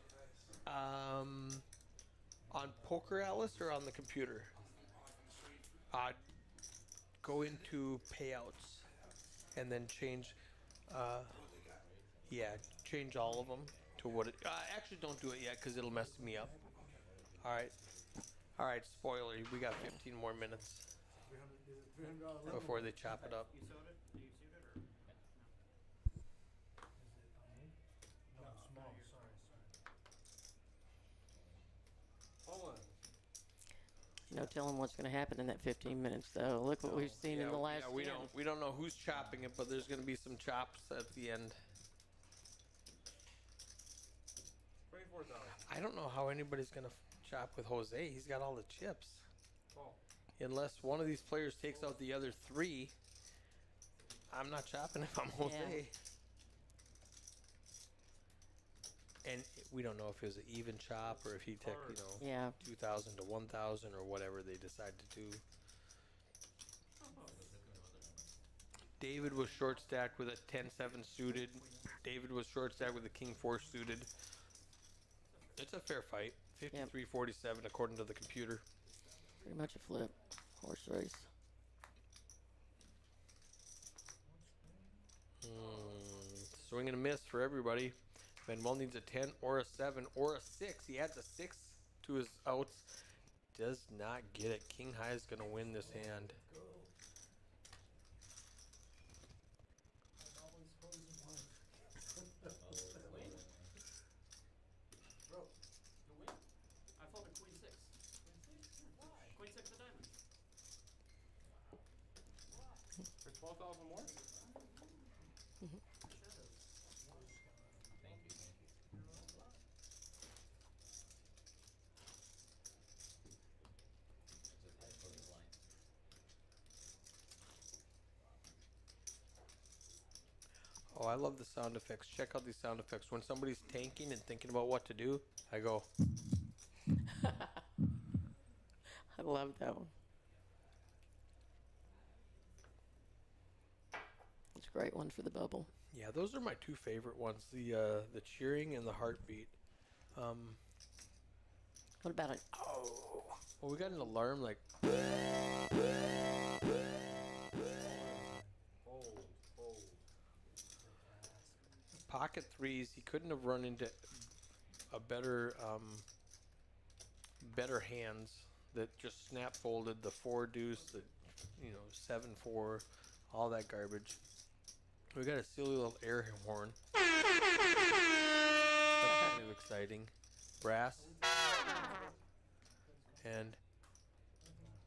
dice? On Poker Atlas or on the computer? Go into payouts and then change. Change all of them to what it. Actually, don't do it yet because it'll mess me up. All right. Spoiler. We got 15 more minutes $300 before they chop it up. You sewed it? Do you sewed it or? No, small. Sorry. All in. No telling what's going to happen in that 15 minutes, though. Look what we've seen in the last 10. We don't know who's chopping it, but there's going to be some chops at the end. 24,000. I don't know how anybody's going to chop with Jose. He's got all the chips. Call. Unless one of these players takes out the other 3, I'm not chopping if I'm Jose. Yeah. And we don't know if it was an even chop or if he took, Yeah. 2,000 to 1,000 or whatever they decide to do. David was short stacked with a 10-7 suited. David was short stacked with a King 4 suited. It's a fair fight. 53-47 according to the computer. Pretty much a flip. Horse race. Swing and a miss for everybody. Manuel needs a 10 or a 7 or a 6. He adds a 6 to his outs. Does not get it. King high is going to win this hand. Bro, you win? I fold a queen six. Queen six of diamonds. For 12,000 more? Oh, I love the sound effects. Check out these sound effects. When somebody's tanking and thinking about what to do, I go. I love that one. It's a great one for the bubble. Yeah, those are my two favorite ones. The cheering and the heartbeat. What about it? Oh. Well, we got an alarm like. Pocket threes, he couldn't have run into a better hands that just snap folded the 4 deuce, the 7-4, all that garbage. We got a silly little air horn. That's kind of exciting. Brass. And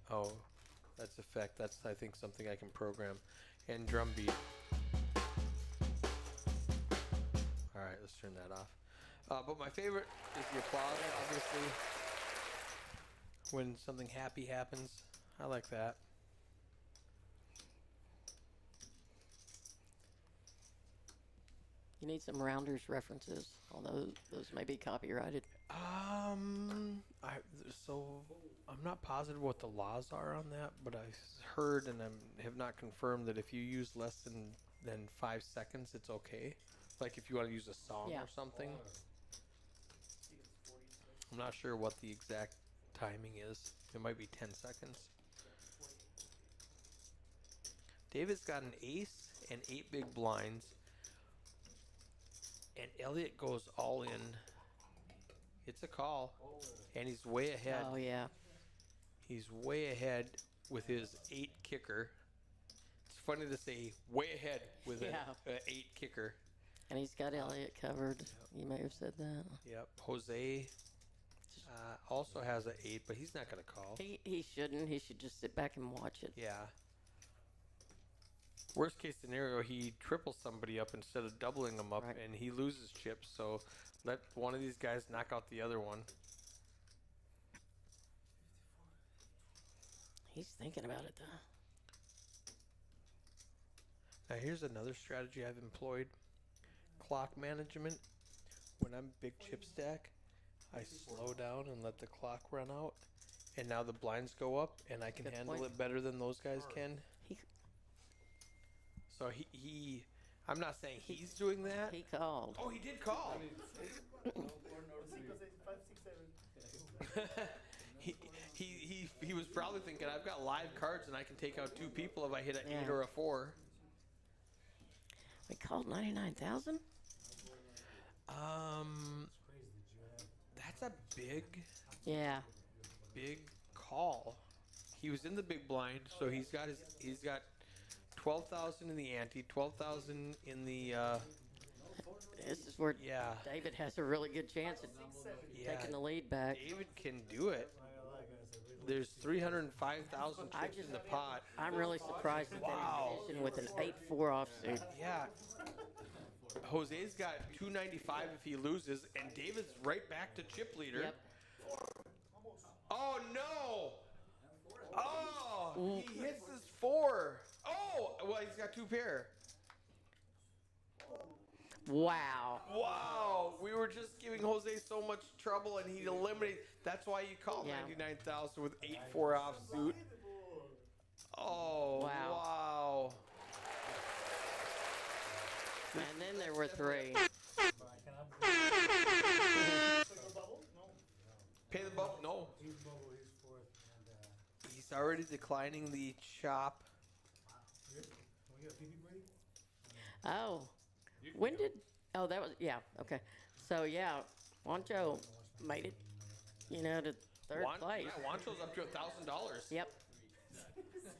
oh, that's effect. That's I think something I can program. And drum beat. Alright, let's turn that off. But my favorite is the applause, obviously. When something happy happens. I like that. You need some Rounders references, although those may be copyrighted. I'm not positive what the laws are on that, but I heard and have not confirmed that if you use less than 5 seconds, it's okay. Like if you want to use a song or something. I'm not sure what the exact timing is. It might be 10 seconds. David's got an ace and 8 big blinds. And Elliot goes all in. It's a call. And he's way ahead. Oh, yeah. He's way ahead with his 8 kicker. It's funny to say way ahead with an 8 kicker. And he's got Elliot covered. You may have said that. Yep. Jose also has an 8, but he's not going to call. He shouldn't. He should just sit back and watch it. Yeah. Worst case scenario, he triples somebody up instead of doubling them up, and he loses chips. So let one of these guys knock out the other one. He's thinking about it, though. Now here's another strategy I've employed. Clock management. When I'm big chip stack, I slow down and let the clock run out. And now the blinds go up, and I can handle it better than those guys can. So he I'm not saying he's doing that. He called. Oh, he did call. He was probably thinking, I've got live cards and I can take out 2 people if I hit an 8 or a 4. We called 99,000? That's a big call. He was in the big blind, so he's got 12,000 in the ante, 12,000 in the This is where David has a really good chance of taking the lead back. David can do it. There's 305,000 chips in the pot. I'm really surprised that they're positioned with an 8-4 offsuit. Yeah. Jose's got 295 if he loses, and David's right back to chip leader. Yep. Oh, no! Oh, he hits his 4. Oh, well, he's got 2 pair. Wow. Wow. We were just giving Jose so much trouble, and he eliminated. That's why you call 99,000 with 8-4 offsuit. Oh, wow. And then there were 3. Pay the bubble. No, He's bubble, he's fourth, and, he's already declining the chop. wow. Can we get a pee-pee break? Oh, You can when go. did, oh, that was, yeah, okay. So, yeah, Wancho made it, you know, to third place. Yeah, Wancho's up to $1,000. Yep.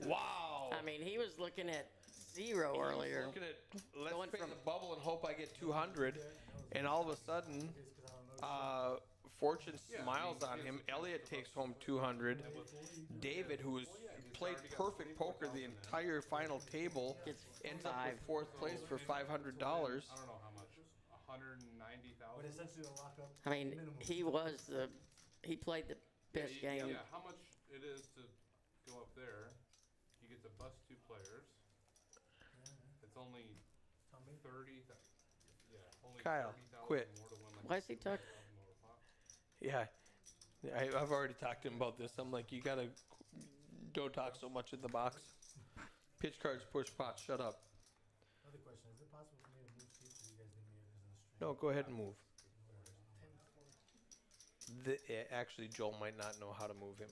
Wow. I mean, he was looking at 0 earlier. Looking at let's Going pay from- the bubble and hope I get 200, and all of a sudden, Fortune smiles on him. Elliot takes home 200. David, who has played perfect poker the entire final table, Gets ends up 5. with fourth place for $500. I don't know how much. 190,000. But essentially a lockup. I mean, minimum. he played the best game. Yeah, how much it is to go up there? You get to bust 2 players. It's only Tell me. 30. Yeah, only Kyle, 30,000 quit. more to win like Why is he talking? $100,000 more pot. Yeah, I've already talked to him about this. I'm like, you gotta don't talk so much in the box. Pitch cards, push pots. Shut up. Another question, is it possible for me to move seats or you guys leave me here because of the stream? No, go ahead and move. Actually, Joel might not know how to move him.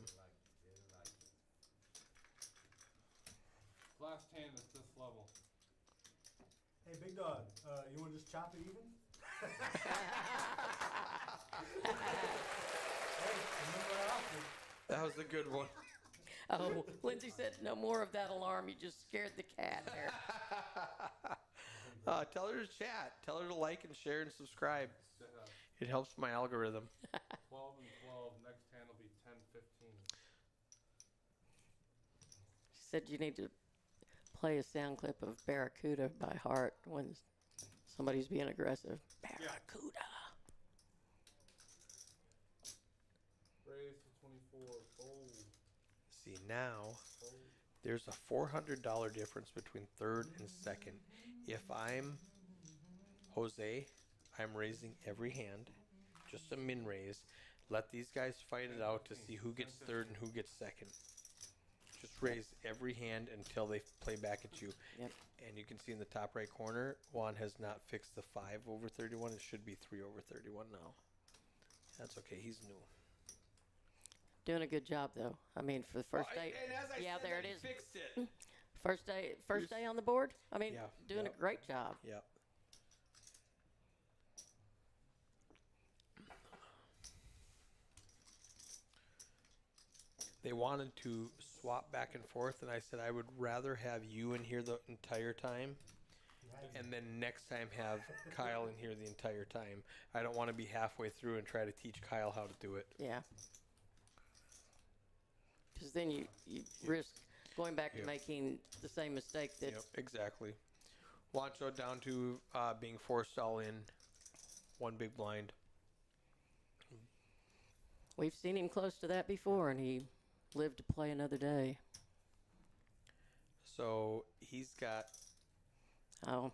Last hand at this level. Hey, big dog, you wanna just chop it even? Hey, remember our offer. That was a good one. Oh, Lindsay said no more of that alarm. You just scared the cat there. Tell her to chat. Tell her to like and share and subscribe. Uh, It helps my algorithm. 12 and 12. Next hand will be 10, 15. She said you need to play a sound clip of Barracuda by heart when somebody's being aggressive. Barracuda. Raise to 24. Fold. See, now Fold. there's a $400 difference between third and second. If I'm Jose, I'm raising every hand, just a min raise. Let these guys fight it out to see who gets third and who gets second. Just raise every hand until they play back at you. Yep. And you can see in the top right corner, Juan has not fixed the 5 over 31. It should be 3 over 31 now. That's okay. He's new. Doing a good job though. I mean, for the first day. Yeah, there it is. Fixed it. First day on the board. I mean, Yeah, doing yep. a great job. Yep. They wanted to swap back and forth, and I said I would rather have you in here the entire time, and then next time have Kyle in here the entire time. I don't want to be halfway through and try to teach Kyle how to do it. Yeah. Because then you risk going back Yep. to making the same mistake that. Yep, exactly. Wancho down to being forced all in, one big blind. We've seen him close to that before, and he lived to play another day. So he's got Oh,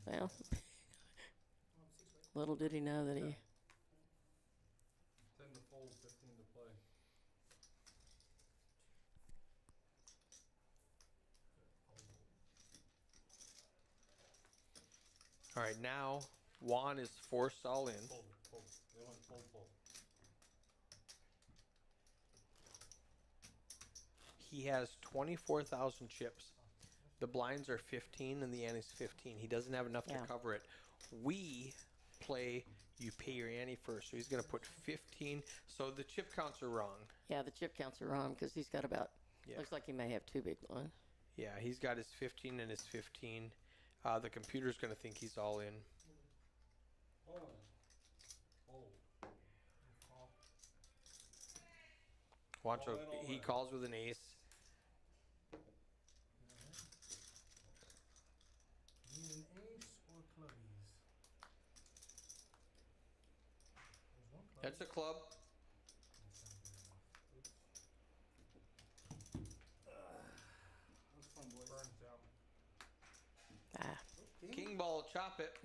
well, little did he know that he. 10 to fold, 15 to play. all right. Now Juan is forced all in. Fold, fold. They went fold, fold. He has 24,000 chips. The blinds are 15 and the ante's 15. He doesn't have enough Yeah. to cover it. We play, you pay your ante first. So he's going to put 15. So the chip counts are wrong. Yeah, the chip counts are wrong because he's got about. Yeah. Looks like he may have 2 big ones. Yeah, he's got his 15 and his 15. The computer's going to think he's all in. Hold on. Fold. Wancho, All in, all he in. calls with an ace. Need an ace or clubbies? There's one club. That's a club. That's fun, boys. Burns out. Ah, King ball, chop it.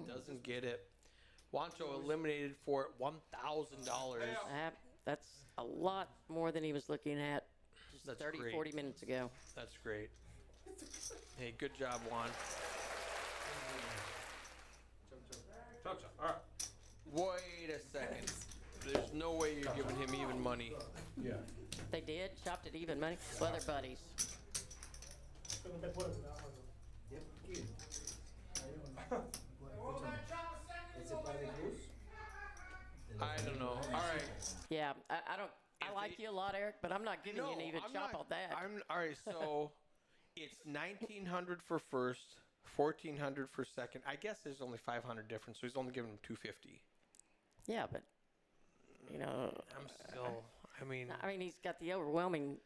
Doesn't get it. Wancho eliminated for $1,000. that's a lot more than he was looking at just That's 30, great. 40 minutes ago. That's great. Hey, good job, Juan. Chop, chop. All right. Wait a second. There's no way you're giving him even money. Yeah. They did, shopped at even money. Well, they're buddies. I don't know. All right. Yeah, I don't. I If like they- you a lot, Eric, but I'm not giving you an even I'm chop not- on that. I'm all right. So it's 1,900 for first, 1,400 for second. I guess there's only 500 difference, so he's only giving him 250. Yeah, but you know, I'm still. I mean, he's got the overwhelming.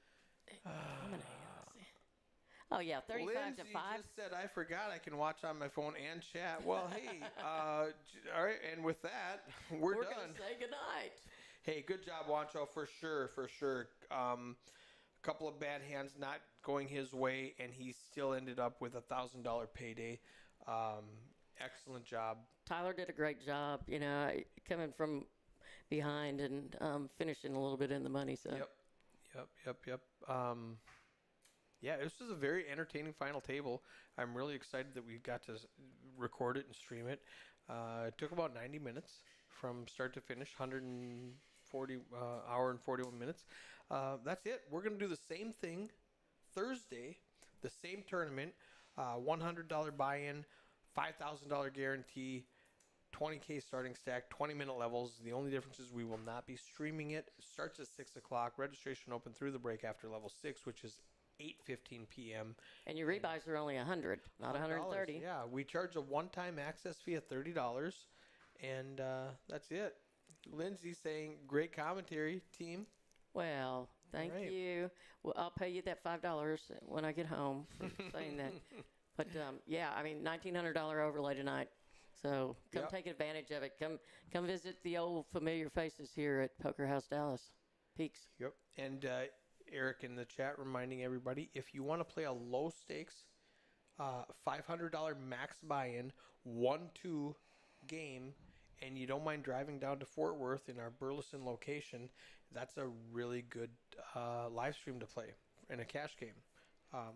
Oh yeah, 35 Lindsay to 5. just said I forgot I can watch on my phone and chat. Well, hey, all right, and with that, we're We're done. gonna say goodnight. Hey, good job, Wancho, for sure. A couple of bad hands not going his way, and he still ended up with $1,000 payday. Excellent job. Tyler did a great job. You know, coming from behind and finishing a little bit in the money. So Yep. Yeah, this was a very entertaining final table. I'm really excited that we got to record it and stream it. It took about 90 minutes from start to finish, 140 hour and 41 minutes. That's it. We're going to do the same thing Thursday, the same tournament, $100 buy-in, $5,000 guarantee, 20K starting stack, 20-minute levels. The only difference is we will not be streaming it. It starts at 6 o'clock. Registration open through the break after level 6, which is 8:15 p.m. and your rebuys are only 100, not 130. Yeah, we charge a one-time access fee of $30, and that's it. Lindsay saying, great commentary, team. Well, thank right. you. Well, I'll pay you that $5 when I get home for saying that. But yeah, I mean, $1,900 overlay tonight. So come Yep. take advantage of it. Come visit the old familiar faces here at Poker House Dallas. Peaks. Yep. And Eric in the chat reminding everybody, if you want to play a low stakes, $500 max buy-in, 1-2 game, and you don't mind driving down to Fort Worth in our Burleson location, that's a really good live stream to play in a cash game. A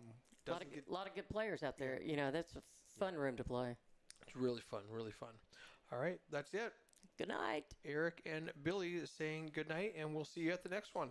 lot of good players out there. You know, that's a fun room to play. It's really fun, really fun. All right, that's it. Good night. Eric and Billy is saying good night, and we'll see you at the next one.